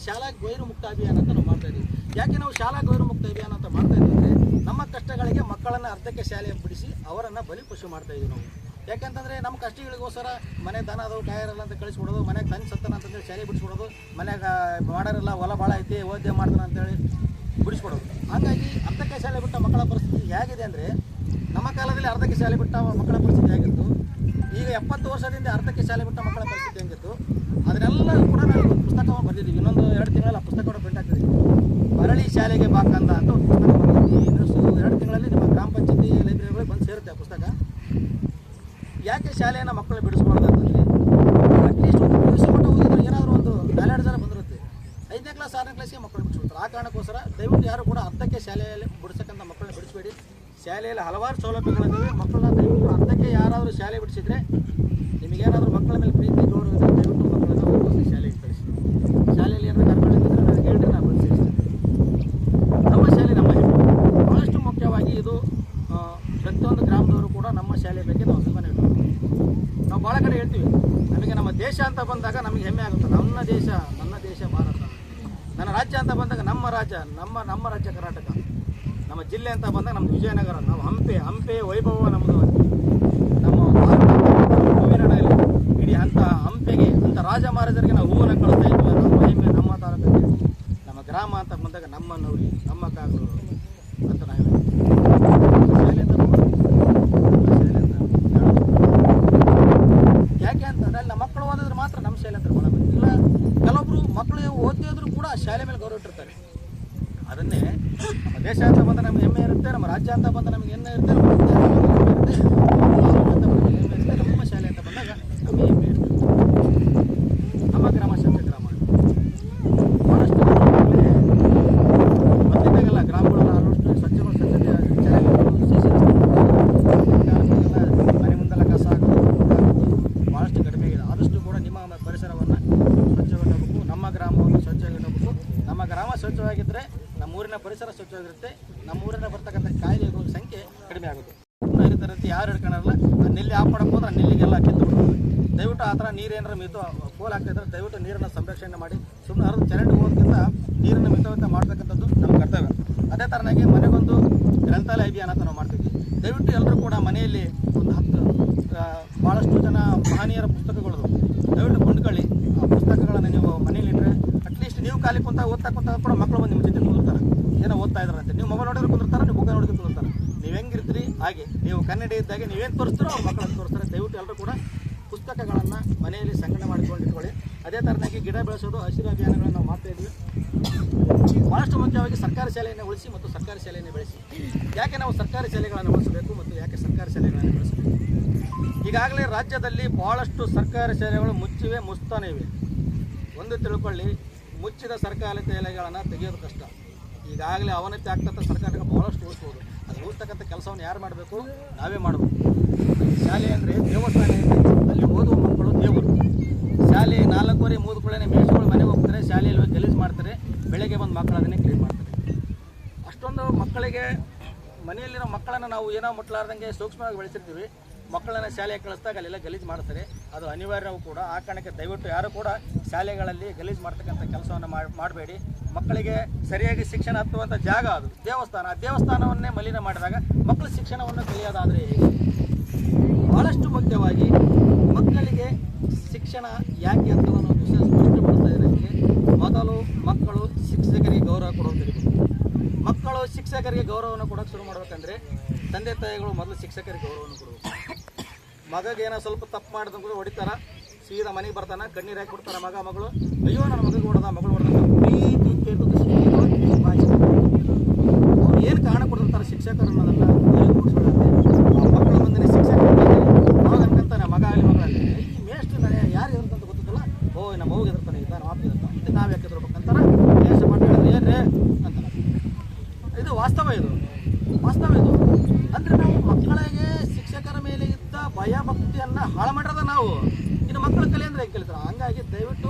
ಶಾಲಾ ಗೈರು ಮುಕ್ತ ಅಭಿಯಾನ ಅಂತ ನಾವು ಮಾಡ್ತಾ ಇದ್ದೀವಿ. ಯಾಕೆ ನಾವು ಶಾಲಾ ಗೈರು ಮುಕ್ತ ಅಭಿಯಾನ ಅಂತ ಮಾಡ್ತಾ ಇದ್ದೀವಿ ಅಂದರೆ ನಮ್ಮ ಕಷ್ಟಗಳಿಗೆ ಮಕ್ಕಳನ್ನು ಅರ್ಧಕ್ಕೆ ಶಾಲೆಗೆ ಬಿಡಿಸಿ ಅವರನ್ನು ಬಲಿಪಶು ಮಾಡ್ತಾ ಇದ್ದೀವಿ ನಾವು. ಯಾಕೆಂತಂದರೆ ನಮ್ಮ ಕಷ್ಟಗಳಿಗೋಸ್ಕರ ಮನೆ ದನ ಅದು ಕಾಯರಲ್ಲ ಅಂತ ಕಳಿಸ್ಬಿಡೋದು, ಮನೆಗೆ ತಂದು ಸತ್ತನ ಅಂತಂದೇಳಿ ಶಾಲೆ ಬಿಡಿಸ್ಬಿಡೋದು, ಮನೆಗೆ ಮಾಡೋರಿಲ್ಲ ಹೊಲ ಭಾಳ ಐತಿ ಓದ್ಯ ಮಾಡ್ತಾನೆ ಅಂತೇಳಿ ಬಿಡಿಸ್ಕೊಡೋದು. ಹಾಗಾಗಿ ಅರ್ಧಕ್ಕೆ ಶಾಲೆ ಬಿಟ್ಟ ಮಕ್ಕಳ ಪರಿಸ್ಥಿತಿ ಹೇಗಿದೆ ಅಂದರೆ, ನಮ್ಮ ಕಾಲದಲ್ಲಿ ಅರ್ಧಕ್ಕೆ ಶಾಲೆ ಬಿಟ್ಟ ಮಕ್ಕಳ ಪರಿಸ್ಥಿತಿ ಹೇಗಿತ್ತು, ಈಗ 70 ವರ್ಷದಿಂದ ಅರ್ಧಕ್ಕೆ ಶಾಲೆ ಬಿಟ್ಟ ಮಕ್ಕಳ ಪರಿಸ್ಥಿತಿ ಹೆಂಗಿತ್ತು, ಅದನ್ನೆಲ್ಲ ಕೂಡ ನಾವು ಪುಸ್ತಕವನ್ನು ಬರೆದಿದ್ದೀವಿ. ಇನ್ನೊಂದು 2 ತಿಂಗಳಲ್ಲಿ ಆ ಪುಸ್ತಕವನ್ನು ಪ್ರಿಂಟ್ ಆಗ್ತಿದ್ದೀವಿ. ಮರಳಿ ಶಾಲೆಗೆ ಬಾಕಂದ ಅಂತ ಒಂದು ಪುಸ್ತಕ ಬರೆದಿದ್ದೀವಿ. ಇನ್ನು 2 ತಿಂಗಳಲ್ಲಿ ನಿಮ್ಮ ಗ್ರಾಮ ಪಂಚಾಯತಿ ಲೈಬ್ರರಿಗಳಿಗೆ ಬಂದು ಸೇರುತ್ತೆ ಆ ಪುಸ್ತಕ. ಯಾಕೆ ಶಾಲೆಯನ್ನು ಮಕ್ಕಳು ಬಿಡಿಸ್ಬಾರ್ದು ಅಂತಂದರೆ, ಅಟ್ಲೀಸ್ಟ್ ಒಂದು ಬಿಡಿಸ್ಬಿಟ್ಟು ಓದಿದ್ರೆ ಏನಾದರೂ ಒಂದು 4 ಜನ ಬಂದಿರುತ್ತೆ. 5ನೇ ಕ್ಲಾಸ್ 6ನೇ ಕ್ಲಾಸ್ಗೆ ಮಕ್ಕಳು ಬಿಡಿಸ್ಬಿಡ್ತಾರೆ. ಆ ಕಾರಣಕ್ಕೋಸ್ಕರ ದಯವಿಟ್ಟು ಯಾರು ಕೂಡ ಅರ್ಧಕ್ಕೆ ಶಾಲೆಯಲ್ಲಿ ಬಿಡಿಸಕ್ಕಂಥ ಮಕ್ಕಳನ್ನ ಬಿಡಿಸಬೇಡಿ. ಶಾಲೆಯಲ್ಲಿ ಹಲವಾರು ಸೌಲಭ್ಯಗಳಿದ್ದಾವೆ. ಮಕ್ಕಳನ್ನ ದಯವಿಟ್ಟು ಅರ್ಧಕ್ಕೆ ಯಾರಾದರೂ ಶಾಲೆ ಬಿಡಿಸಿದ್ರೆ, ನಿಮಗೇನಾದರೂ ಮಕ್ಕಳ ಮೇಲೆ ಪ್ರೀತಿ ಗೌರವ ಇದ್ದರೆ ದಯವಿಟ್ಟು ಮಕ್ಕಳನ್ನ ವಾಪಸ್ ಶಾಲೆಗೆ ಕಳಿಸಿ. ಶಾಲೆಯಲ್ಲಿ ಏನಾದರೂ ಕರ್ಕೊಂಡಿದ್ದರೆ ನನಗೆ ಹೇಳಿದ್ರೆ ನಾನು ಬಿಡಿಸಿರ್ತೇನೆ. ನಮ್ಮ ಶಾಲೆ ನಮ್ಮ ಹೆಮ್ಮೆ. ಭಾಳಷ್ಟು ಮುಖ್ಯವಾಗಿ ಇದು ಪ್ರತಿಯೊಂದು ಗ್ರಾಮದವರು ಕೂಡ ನಮ್ಮ ಶಾಲೆ ಬಗ್ಗೆ ನಾವು ಅಭಿಮಾನ ಇಡ್ತೀವಿ. ನಾವು ಭಾಳ ಕಡೆ ಹೇಳ್ತೀವಿ, ನಮಗೆ ನಮ್ಮ ದೇಶ ಅಂತ ಬಂದಾಗ ನಮಗೆ ಹೆಮ್ಮೆ ಆಗುತ್ತೆ. ನನ್ನ ದೇಶ ಭಾರತ. ನನ್ನ ರಾಜ್ಯ ಅಂತ ಬಂದಾಗ ನಮ್ಮ ರಾಜ್ಯ ಕರ್ನಾಟಕ. ನಮ್ಮ ಜಿಲ್ಲೆ ಅಂತ ಬಂದಾಗ ನಮ್ಮದು ವಿಜಯನಗರ. ನಾವು ಹಂಪೆ ವೈಭವ ನಮ್ಮದು. ನಮ್ಮ ಹೂವಿನಡಲ್ಲಿ ಇಡೀ ಅಂಥ ಹಂಪೆಗೆ, ಅಂಥ ರಾಜ ಮಹಾರಾಜರಿಗೆ ನಾವು ಹೂವನ್ನು ಕಳಿಸ್ತಾ ಇದ್ವಿ. ನಮ್ಮ ಹೆಮ್ಮೆ ನಮ್ಮ ತಾಲೂಕಿಗೆ. ನಮ್ಮ ಗ್ರಾಮ ಅಂತ ಬಂದಾಗ ನಮ್ಮ ನವಲಿ, ನಮ್ಮ ಕಾಗರು ಅಂತ ನಾವು ಶಾಲೆ ಅಂತ ಯಾಕೆ ಅಂತಂದ್ರೆ, ಅಲ್ಲಿ ನಮ್ಮ ಮಕ್ಕಳು ಓದಿದ್ರೆ ಮಾತ್ರ ನಮ್ಮ ಶಾಲೆ ಅಂತ ಇಲ್ಲ. ಕೆಲವೊಬ್ರು ಮಕ್ಕಳು ಓದಿದ್ರು ಕೂಡ ಶಾಲೆ ಮೇಲೆ ಗೌರವ ಇಟ್ಟಿರ್ತಾರೆ. ಅದನ್ನೇ ನಮ್ಮ ದೇಶ ಅಂತ ಬಂದ ನಮ್ಗೆ ಹೆಮ್ಮೆ ಇರುತ್ತೆ, ನಮ್ಮ ರಾಜ್ಯ ಅಂತ ಬಂದ ನಮ್ಗೆ ಹೆಮ್ಮೆ ಇರುತ್ತೆ, ನಮ್ಮ ಶಾಲೆ ಅಂತ ಬಂದಾಗ ನಮಗೆ ಹೆಮ್ಮೆ ಇರುತ್ತೆ. ನಮ್ಮ ಗ್ರಾಮ ಸ್ವಚ್ಛ ಗ್ರಾಮ. ಭಾಳಷ್ಟು ಮೊದಲಿದ್ದಾಗೆಲ್ಲ ಗ್ರಾಮಗಳೆಲ್ಲ ಆಲ್ಮೋಸ್ಟ್ ಸ್ವಚ್ಛತೆ ಮನೆ ಮುಂದೆಲ್ಲ ಕಸ ಹಾಕೋದು ಭಾಳಷ್ಟು ಕಡಿಮೆ ಆಗಿದೆ. ಆದಷ್ಟು ಕೂಡ ನಿಮ್ಮ ಪರಿಸರವನ್ನು ಸ್ವಚ್ಛವಾಗಿಡಬೇಕು. ನಮ್ಮ ಗ್ರಾಮವನ್ನು ಸ್ವಚ್ಛವಾಗಿಡಬೇಕು. ನಮ್ಮ ಗ್ರಾಮ ಸ್ವಚ್ಛವಾಗಿದ್ದರೆ ನಮ್ಮೂರಿನ ಪರಿಸರ ಸ್ವಚ್ಛವಾಗಿರುತ್ತೆ. ನಮ್ಮೂರಿನ ಬರ್ತಕ್ಕಂಥ ಕಾಯಿಲೆಗಳ ಸಂಖ್ಯೆ ಕಡಿಮೆ ಆಗುತ್ತೆ. ರೀತಿ ಯಾರು ಹಿಡ್ಕೊಳ್ಳಲ್ಲ, ನೆಲ್ಲಿ ಆಪಡಕ್ಕೆ ಹೋದ್ರೆ ನೆಲ್ಲಿಗೆಲ್ಲ ಕಿತ್ತು ಬಿಡ್ಬೋದು. ದಯವಿಟ್ಟು ಆ ಥರ ನೀರೇನಾರ ಮಿತ ಪೋಲ್ ಆಗ್ತಾಯಿದ್ರೆ ದಯವಿಟ್ಟು ನೀರನ್ನು ಸಂರಕ್ಷಣೆ ಮಾಡಿ. ಸುಮ್ಮನೆ ಹರಿದು ಚರಂಡಿ ಹೋಗೋದಕ್ಕಿಂತ ನೀರನ್ನು ಮಿತವಂತ ಮಾಡ್ತಕ್ಕಂಥದ್ದು ನಮ್ಮ ಕರ್ತವ್ಯ. ಅದೇ ಥರನಾಗಿ ಮನೆಗೊಂದು ಗ್ರಂಥಾಲಯ ಅಭಿಯಾನ ಅಂತ ನಾವು ಮಾಡ್ತೀವಿ. ದಯವಿಟ್ಟು ಎಲ್ಲರೂ ಕೂಡ ಮನೆಯಲ್ಲಿ ಒಂದು 10 ಭಾಳಷ್ಟು ಜನ ಮಹನೀಯರ ಪುಸ್ತಕಗಳು ದಯವಿಟ್ಟು ಕೊಂಡ್ಕೊಳ್ಳಿ. ಆ ಪುಸ್ತಕಗಳನ್ನು ನೀವು ಮನೇಲಿಟ್ಟರೆ ಅಟ್ಲೀಸ್ಟ್ ನೀವು ಖಾಲಿ ಕುಂತ ಓದ್ತಾ ಕೂಡ ಮಕ್ಕಳು ಬಂದು ನಿಮ್ಮ ಜೊತೆ ಕುಂದಿರ್ತಾರೆ. ಏನೋ ಓದ್ತಾ ಇದ್ದಾರಂತೆ, ನೀವು ಮೊಬೈಲ್ ನೋಡಿದ್ರೆ ಕುಂದಿರ್ತಾರೆ, ನೀವು ಬುಕ್ ನೋಡಿದ್ರೆ ಕುಂದಿರ್ತಾರೆ. ನೀವು ಹೆಂಗಿರ್ತೀರಿ ಹಾಗೆ, ನೀವು ಕನ್ನಡ ಇದ್ದಾಗೆ ನೀವೇನು ತೋರಿಸ್ತಾರೋ ಅವ್ರು ಮಕ್ಕಳನ್ನು ತೋರಿಸ್ತಾರೆ. ದಯವಿಟ್ಟು ಎಲ್ಲರೂ ಕೂಡ ಪುಸ್ತಕಗಳನ್ನು ಮನೆಯಲ್ಲಿ ಸಂಗ್ರಹಣೆ ಮಾಡಿಕೊಂಡು ಇಟ್ಕೊಳ್ಳಿ. ಅದೇ ಥರನಾಗಿ ಗಿಡ ಬೆಳೆಸೋದು, ಹಸಿರು ಅಭಿಯಾನಗಳನ್ನು ನಾವು ಮಾಡ್ತಾಯಿದ್ವಿ. ಭಾಳಷ್ಟು ಮುಖ್ಯವಾಗಿ ಸರ್ಕಾರಿ ಶಾಲೆಯನ್ನು ಉಳಿಸಿ ಮತ್ತು ಸರ್ಕಾರಿ ಶಾಲೆಯನ್ನು ಬೆಳೆಸಿ. ಯಾಕೆ ನಾವು ಸರ್ಕಾರಿ ಶಾಲೆಗಳನ್ನು ಉಳಿಸಬೇಕು ಮತ್ತು ಯಾಕೆ ಸರ್ಕಾರಿ ಶಾಲೆಗಳನ್ನು ಬೆಳೆಸಬೇಕು? ಈಗಾಗಲೇ ರಾಜ್ಯದಲ್ಲಿ ಭಾಳಷ್ಟು ಸರ್ಕಾರಿ ಶಾಲೆಗಳು ಮುಚ್ತಾನೇ ಇವೆ. ಒಂದು ತಿಳ್ಕೊಳ್ಳಿ, ಮುಚ್ಚಿದ ಸರ್ಕಾರಿ ಶಾಲೆಗಳನ್ನು ತೆಗೆಯೋದು ಕಷ್ಟ. ಈಗಾಗಲೇ ಅವನತಿ ಆಗ್ತಕ್ಕಂಥ ಸರ್ಕಾರಗಳು ಭಾಳಷ್ಟು ಉಳಿಸ್ಬೋದು. ಅದು ಉಳಿಸ್ತಕ್ಕಂಥ ಕೆಲಸವನ್ನು ಯಾರು ಮಾಡಬೇಕು? ನಾವೇ ಮಾಡಬೇಕು. ಶಾಲೆ ಅಂದರೆ ದೇವಸ್ಥಾನ ಇದೆ, ಅಲ್ಲಿ ಓದುವ ಮಕ್ಕಳು ದೇವರು. ಶಾಲೆ 4:30 ಮುಗಿದುಕೊಳ್ಳೇ ಮೇಷ್ಗಳು ಮನೆಗೆ ಹೋಗ್ತಾರೆ, ಶಾಲೆಯಲ್ಲಿ ಗಲೀಜು ಮಾಡ್ತಾರೆ. ಬೆಳಗ್ಗೆ ಬಂದು ಮಕ್ಕಳು ಅದನ್ನೇ ಕ್ಲೀನ್ ಮಾಡ್ತಾರೆ. ಅಷ್ಟೊಂದು ಮಕ್ಕಳಿಗೆ ಮನೆಯಲ್ಲಿರೋ ಮಕ್ಕಳನ್ನು ನಾವು ಏನೋ ಮುಟ್ಲಾರ್ದಂಗೆ ಸೂಕ್ಷ್ಮವಾಗಿ ಬೆಳೆಸಿರ್ತೀವಿ. ಮಕ್ಕಳನ್ನು ಶಾಲೆಗೆ ಕಳಿಸಿದಾಗ ಅಲ್ಲೆಲ್ಲ ಗಲೀಜು ಮಾಡ್ತಾರೆ. ಅದು ಅನಿವಾರ್ಯವೂ ಕೂಡ. ಆ ಕಾರಣಕ್ಕೆ ದಯವಿಟ್ಟು ಯಾರು ಕೂಡ ಶಾಲೆಗಳಲ್ಲಿ ಗಲೀಜು ಮಾಡ್ತಕ್ಕಂಥ ಕೆಲಸವನ್ನು ಮಾಡಬೇಡಿ. ಮಕ್ಕಳಿಗೆ ಸರಿಯಾಗಿ ಶಿಕ್ಷಣ ಹತ್ತುವಂಥ ಜಾಗ ಅದು ದೇವಸ್ಥಾನ. ಆ ದೇವಸ್ಥಾನವನ್ನೇ ಮಲಿನ ಮಾಡಿದಾಗ ಮಕ್ಕಳು ಶಿಕ್ಷಣವನ್ನು ಕಲಿಯೋದಾದರೆ ಹೇಗೆ? ಭಾಳಷ್ಟು ಮುಖ್ಯವಾಗಿ ಮಕ್ಕಳಿಗೆ ಶಿಕ್ಷಣ ಯಾಕೆ ಅಂತ ಅನ್ನೋ ವಿಷಯ ಸ್ಪಷ್ಟಪಡಿಸ್ತಾ ಇರೋದಕ್ಕೆ ಮೊದಲು ಮಕ್ಕಳು ಶಿಕ್ಷಕರಿಗೆ ಗೌರವ ಕೊಡೋದು ಕಲಿಬೇಕು. ಮಕ್ಕಳು ಶಿಕ್ಷಕರಿಗೆ ಗೌರವವನ್ನು ಕೊಡೋಕೆ ಶುರು ಮಾಡ್ಬೇಕಂದ್ರೆ ತಂದೆ ತಾಯಿಗಳು ಮೊದಲು ಶಿಕ್ಷಕರಿಗೆ ಗೌರವವನ್ನು ಕೊಡಬೇಕು. ಮಗಗೇನೋ ಸ್ವಲ್ಪ ತಪ್ಪು ಮಾಡಿದ ಕೂಡ ಹೊಡಿತಾರ, ಸೀದಾ ಮನೆಗೆ ಬರ್ತಾನೆ, ಕಣ್ಣೀರು ಹಾಕಿ ಕೊಡ್ತಾರೆ ಮಗಳು. ಅಯ್ಯೋ ನನ್ನ ಮಗಗೆ ಹೊಡೆದ, ಮಗಳು ಹೊಡೆದ, ಪ್ರೀತಿ ಕೇಳ್ಬೇಕು. ಅವ್ರು ಏನು ಕಾರಣ ಕೊಡ್ತಿರ್ತಾರೆ ಶಿಕ್ಷಕರು ಅನ್ನೋದಲ್ಲ ಮಕ್ಕಳ ಮುಂದೆ ಶಿಕ್ಷಕರು ಅವಾಗ ಅನ್ಕೊಂತಾನೆ, ಮಗ ಆಗಲಿ ಮಗಳಾಗಲಿ ಈ ಮೇಷ್ಟು ನಾನು ಯಾರು ಇರುತ್ತಂತ ಗೊತ್ತಿಲ್ಲ. ಓ ನಮ್ಮ ಮಗು ಎದುರ್ತಾನೆ, ಇದ್ದಾನೆ ಮಾತು ಇರ್ತಾನೆ ಅಂತ ನಾವು ಯಾಕೆ ಎದುರ್ಬೇಕಂತಾರ. ಮೇಷ ಮಾತಾಡಿದ್ರೆ ಏನ್ರೇ ಅಂತಾನೆ. ಇದು ವಾಸ್ತವ ಇದು. ಅಂದರೆ ನಾವು ಮಕ್ಕಳಿಗೆ ಶಿಕ್ಷಕರ ಮೇಲೆ ಇದ್ದ ಭಯ ಭಕ್ತಿಯನ್ನು ಹಾಳು ಮಾಡಿರೋದ ನಾವು. ಇನ್ನು ಮಕ್ಕಳ ಕಲೆ ಅಂದರೆ ಹೆಂಗೆ ಕಲಿತಾರೆ? ಹಂಗಾಗಿ ದಯವಿಟ್ಟು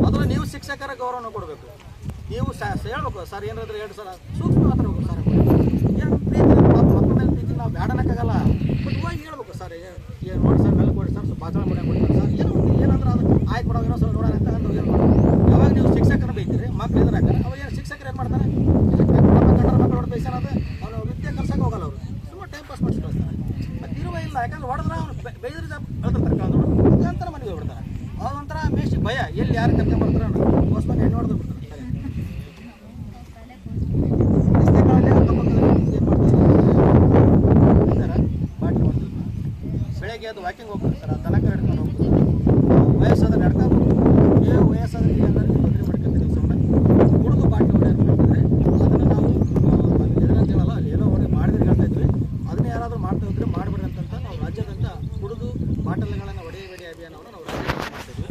ಮೊದಲು ನೀವು ಶಿಕ್ಷಕರ ಗೌರವನ ಕೊಡಬೇಕು. ನೀವು ಹೇಳ್ಬೇಕು, ಸರ್ ಏನಾದರೂ ಹೇಳಿ ಸರ್, ಸೂಕ್ಷ್ಮ ಮಾತಾಡ್ಬೇಕು ಸರ್. ಏನು ಪ್ರೀತಿ ಮಕ್ಕಳ ಮೇಲೆ ಪ್ರೀತಿ ನಾವು ಬ್ಯಾಡನಕ್ಕಾಗಲ್ಲ. ಬಟ್ ಹೋಗಿ ಹೇಳ್ಬೇಕು ಸರ್, ಏನು ನೋಡಿ ಸರ್ ಮೇಲೆ ಕೊಡಿ ಸರ್, ಸ್ವಲ್ಪ ಬಾಚಳ ಮಾಡಿ ಕೊಡ್ತಾರೆ ಸರ್, ಏನಾದರೂ ಅದು ಆಯ್ತು ಕೊಡೋ ಏನೋ ಸರ್ ನೋಡೋಣ ಅಂತ ಅಂದು ಏನು ಮಾಡೋದು. ಯಾವಾಗ ನೀವು ಶಿಕ್ಷಕರ ಬೈತೀರಿ ಮಕ್ಕಳು ಎದುರಾಗ ಅವಾಗ ಏನು ಶಿಕ್ಷಕರು ಏನು ಮಾಡ್ತಾರೆ? ನಮ್ಮ ಗಂಡರ ಮಕ್ಕಳು ಹೊಡೆದು ಬೈಸಾನದು ಅವನು ವಿದ್ಯೆ ಕಲ್ಸಕ್ಕೆ ಹೋಗಲ್ಲ. ಅವರು ಸುಮ್ಮನೆ ಟೈಮ್ ಪಾಸ್ ಮಾಡಿಸಿ ಕಳಿಸ್ತಾರೆ. ಅದು ಇರುವ ಇಲ್ಲ, ಯಾಕಂದ್ರೆ ಹೊಡೆದ್ರೆ ಅವ್ನು ಬೈದ್ರೆ ಹೇಳ್ತಿರ್ತಾರೆ ಕಳೆದು ಅಂತಾರೆ, ಮನೆಗೆ ಹೋಗ್ಬಿಡ್ತಾರೆ. ಅದೊಂಥರ ಮೇಷ್ಟಿ ಭಯ, ಎಲ್ಲಿ ಯಾರು ಕರ್ಕೊಂಡ್ಬರ್ತಾರೆ ಅನ್ನೋದು. ಹೆಣ್ಣು ಹೊಡೆದು ಬಿಡ್ತಾರೆ. ವಾಕಿಂಗ್ ಹೋಗ್ತಿರ್ತಾರೆ, ದನಕ ಹಿಡ್ಕೊಂಡು ಹೋಗ್ತಾರೆ, ವಯಸ್ಸಾದ ನಡ್ಕೊಂಡು ವಯಸ್ಸಾದ್ರೆ ಎಲ್ಲರಿಗೂ ತೊಂದರೆ ಮಾಡ್ಕೊಂತ ಕೆಲಸವನ್ನು ಕುಡಿದು ಬಾಟ್ಲಿ ಹೊಡೆಯೋರು ಮಾಡ್ತಿದ್ರೆ ಅದನ್ನು ನಾವು ಹೇಳಲ್ಲ ಅಲ್ಲಿ ಏನೋ ಹೊಡೆ ಮಾಡಿದ್ರೆ ಹೇಳ್ತಾ ಇದ್ವಿ. ಅದನ್ನ ಯಾರಾದರೂ ಮಾಡ್ತಾ ಇದ್ರೆ ಮಾಡಬೇಡಿ ಅಂತಂತ ನಾವು ರಾಜ್ಯಾದ್ಯಂತ ಕುಡಿದು ಬಾಟಲ್ಗಳನ್ನು ಹೊಡೆಯಬೇಡಿ ಅಭಿಯಾನವನ್ನು ನಾವು ರಾಜ್ಯಾದ್ಯಂತ ಮಾಡ್ತಿದ್ವಿ.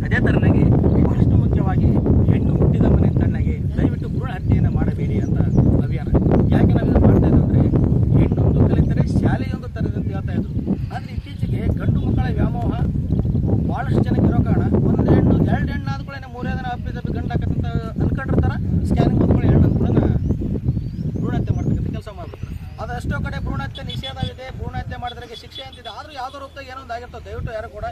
ಅದೇ ಥರನಾಗಿ ಬಹಳಷ್ಟು ಮುಖ್ಯವಾಗಿ ಹೆಣ್ಣು ಹುಟ್ಟಿದ ಮನೆ ತಣ್ಣಗೆ ದಯವಿಟ್ಟು ಭ್ರೂಣ ಹತ್ಯೆಯನ್ನು ಮಾಡಬೇಡಿ ಅಂತ ಅಭಿಯಾನ. ಯಾಕೆ ನಾವು ಇದನ್ನು ಮಾಡ್ತಾ ಇದ್ದೀವಿ ಅಂದರೆ ಹೆಣ್ಣೊಂದು ಕಲಿತರೆ ಶಾಲೆಯೊಂದು ತರದಂತೆ ಹೇಳ್ತಾ ಇದ್ರು. ಆದರೆ ಇತ್ತೀಚೆಗೆ ಗಂಡು ಮಕ್ಕಳ ವ್ಯಾಮೋಹ ಭಾಳಷ್ಟು ಜನಕ್ಕೆ ಇರೋ ಕಾರಣ ಒಂದು ಹೆಣ್ಣು ಎರಡು ಹೆಣ್ಣು ಆದ್ಕೊಳ್ಳೆ ಮೂರೇ ದಿನ ಅಪ್ಪಿದಪ್ಪಿ ಗಂಡು ಹಾಕತ್ತಂತ ಅನ್ಕೊಂಡಿರ್ತಾರೆ. ಸ್ಕ್ಯಾನಿಂಗ್ ಹೋದ್ಕೊಳ್ಳಿ ಹೆಣ್ಣು ಕೂಡ ಭ್ರೂಣ ಹತ್ಯೆ ಮಾಡ್ತಕ್ಕಂಥ ಕೆಲಸ ಮಾಡ್ಬಿಡ್ತಾರೆ. ಅದು ಎಷ್ಟೋ ಕಡೆ ಭ್ರೂಣ ಹತ್ಯೆ ನಿಷೇಧವಿದೆ, ಭ್ರೂಣ ಹತ್ಯೆ ಮಾಡಿದ್ರಿಗೆ ಶಿಕ್ಷೆ ಅಂತಿದೆ. ಆದರೂ ಯಾವುದೋ ರೂಪದಾಗ ಏನೋ ಒಂದು ಆಗಿರ್ತದೆ. ದಯವಿಟ್ಟು ಯಾರು ಕೂಡ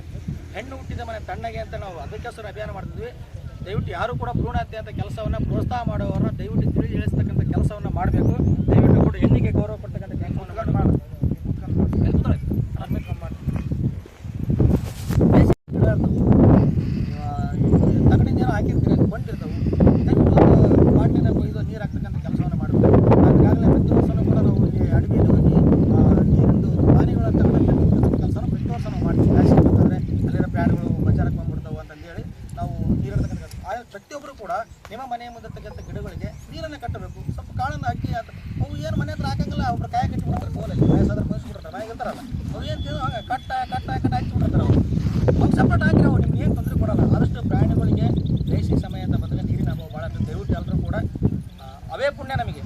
ಹೆಣ್ಣು ಹುಟ್ಟಿದ ಮನೆ ತಣ್ಣಗೆ ಅಂತ ನಾವು ಅದಕ್ಕೋಸ್ಕರ ಅಭಿಯಾನ ಮಾಡ್ತಿದ್ವಿ. ದಯವಿಟ್ಟು ಯಾರು ಕೂಡ ಭ್ರೂಣ ಹತ್ಯೆ ಅಂತ ಕೆಲಸವನ್ನು ಪ್ರೋತ್ಸಾಹ ಮಾಡುವವರನ್ನ ದಯವಿಟ್ಟು ತಿಳಿದು ಹೇಳಿಸ್ತಕ್ಕಂಥ ಕೆಲಸವನ್ನು ಮಾಡಬೇಕು. ದಯವಿಟ್ಟು ಕೂಡ ಹೆಣ್ಣಿಗೆ ಗೌರವ ಕೊಡ್ತಕ್ಕಂಥ ಕೆಲಸವನ್ನು ಮಾಡಿ ತಗಡಿನ ಏನೋ ಹಾಕಿರ್ತೀರಿ ಕೊಂಡಿರ್ತಾವೆ, ದಯವಿಟ್ಟು ಬಾಟ್ಲಿನ ಕೊಯ್ದು ನೀರು ಹಾಕ್ತಕ್ಕಂಥ ಕೆಲಸವನ್ನು ಮಾಡಬೇಕು. ಈಗಾಗಲೇ ಪ್ರತಿ ವರ್ಷನೂ ಕೂಡ ನಾವು ಅಡುಗೆಯಲ್ಲಿ ಹೋಗಿ ನೀರಿಂದು ಪಾನಿಗಳ ತಗೊಂಡು ಕೆಲಸನ ಪ್ರತಿ ವರ್ಷ ನಾವು ಮಾಡ್ತೀವಿ. ಜಾಸ್ತಿ ಅಂತಂದರೆ ಅಲ್ಲಿರೋ ಪ್ರಾಣಿಗಳು ಬಜಾರಕ್ಕೆ ಬಂದ್ಬಿಡ್ತಾವೆ ಅಂತಂದೇಳಿ ನಾವು ನೀರು ಇರ್ತಕ್ಕಂಥ ಪ್ರತಿಯೊಬ್ಬರು ಕೂಡ ನಿಮ್ಮ ಮನೆಯ ಮುಂದೆ ಇರ್ತಕ್ಕಂಥ ಗಿಡಗಳಿಗೆ ನೀರನ್ನು ಕಟ್ಟಬೇಕು. ಸ್ವಲ್ಪ ಕಾಳನ್ನು ಹಾಕಿ ಅವು ಏನು ಮನೆ ಹತ್ರ ಹಾಕಂಗಿಲ್ಲ, ಒಬ್ಬರು ಕಾಯಿ ಕಟ್ಟಿಬಿಡ್ತಾರೆ ಕೋಲಲ್ಲಿ ವಯಸ್ಸಾದ್ರೆ ಕಳಿಸ್ಬಿಡ್ತಾರೆ, ಮನೆಗೆ ಇರ್ತಾರಲ್ಲ ಅವು ಏನು ತಿಂದು ಹಂಗೆ ಕಟ್ಟ ಹಾಕಿಬಿಡ್ತಾರೆ. ಅವ್ರು ಸಪ್ರೇಟ್ ಹಾಕಿರೋ ನಿಮ್ಗೆ ಏನು ತೊಂದರೆ ಕೊಡಲ್ಲ. ಆದಷ್ಟು ಪ್ರಾಣಿಗಳಿಗೆ ಬೇಸಿಗೆ ಸಮಯ ಅಂತ ಬಂದಾಗ ನೀರಿನ ಅಭಾವ ಭಾಳ ಅಂತ ದಯವಿಟ್ಟು ಎಲ್ಲರೂ ಕೂಡ ಅವೇ ಪುಣ್ಯ ನಮಗೆ.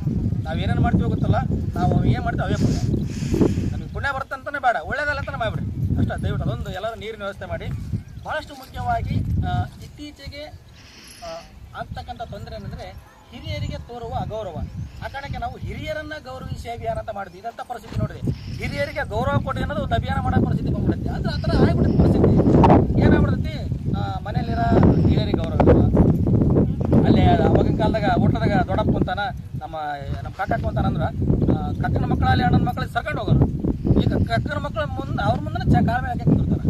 ನಾವೇನೇನು ಮಾಡ್ತೀವೋ ಗೊತ್ತಲ್ಲ, ನಾವು ಏನು ಮಾಡ್ತೀವಿ ಅವೇ ಪುಣ್ಯ. ನಮಗೆ ಪುಣ್ಯ ಬರುತ್ತೆ ಅಂತಲೇ ಬೇಡ, ಒಳ್ಳೇದಲ್ಲ ಅಂತಲೇ ಮಾಡಿಬಿಡಿ ಅಷ್ಟೇ. ದಯವಿಟ್ಟು ಅದೊಂದು ಎಲ್ಲರೂ ನೀರಿನ ವ್ಯವಸ್ಥೆ ಮಾಡಿ. ಭಾಳಷ್ಟು ಮುಖ್ಯವಾಗಿ ಇತ್ತೀಚೆಗೆ ಆಗ್ತಕ್ಕಂಥ ತೊಂದರೆ ಏನಂದರೆ ಹಿರಿಯರಿಗೆ ತೋರುವ ಅಗೌರವ. ಆ ಕಾರಣಕ್ಕೆ ನಾವು ಹಿರಿಯರನ್ನು ಗೌರವಿಸಿ ಅಭಿಯಾನ ಅಂತ ಮಾಡಿದ್ವಿ. ಇದಂಥ ಪರಿಸ್ಥಿತಿ ನೋಡಿದೆ. ಹಿರಿಯರಿಗೆ ಗೌರವ ಕೊಡಿ ಅನ್ನೋದು ಒಂದು ಅಭಿಯಾನ ಮಾಡೋ ಪರಿಸ್ಥಿತಿ ಬಂದ್ಬಿಡುತ್ತೆ. ಅಂದರೆ ಆ ಥರ ಆಗಿಬಿಡುತ್ತೆ ಪರಿಸ್ಥಿತಿ. ಏನಾಗ್ಬಿಡುತ್ತೆ, ಮನೇಲಿರೋ ಹಿರಿಯರಿಗೆ ಗೌರವ ಇಲ್ಲ. ಅಲ್ಲೇ ಅವಾಗಿನ ಕಾಲದಾಗ ಊಟದಾಗ ದೊಡ್ಡಪ್ಪ ಅಂತಾನ ನಮ್ಮ ಕಾಕಕ್ಕ ಅಂತಾನಂದ್ರೆ ಕಕ್ಕನ ಮಕ್ಕಳಲ್ಲಿ ಅಣ್ಣನ ಮಕ್ಕಳಿಗೆ ಸರ್ಕೊಂಡು ಹೋಗೋರು. ಈಗ ಕಕ್ಕನ ಮಕ್ಕಳ ಮುಂದೆ ಅವ್ರ ಮುಂದೆ ಕಾಲಮೆ ಹಾಕಿ ಕುಂದಿರ್ತಾರೆ.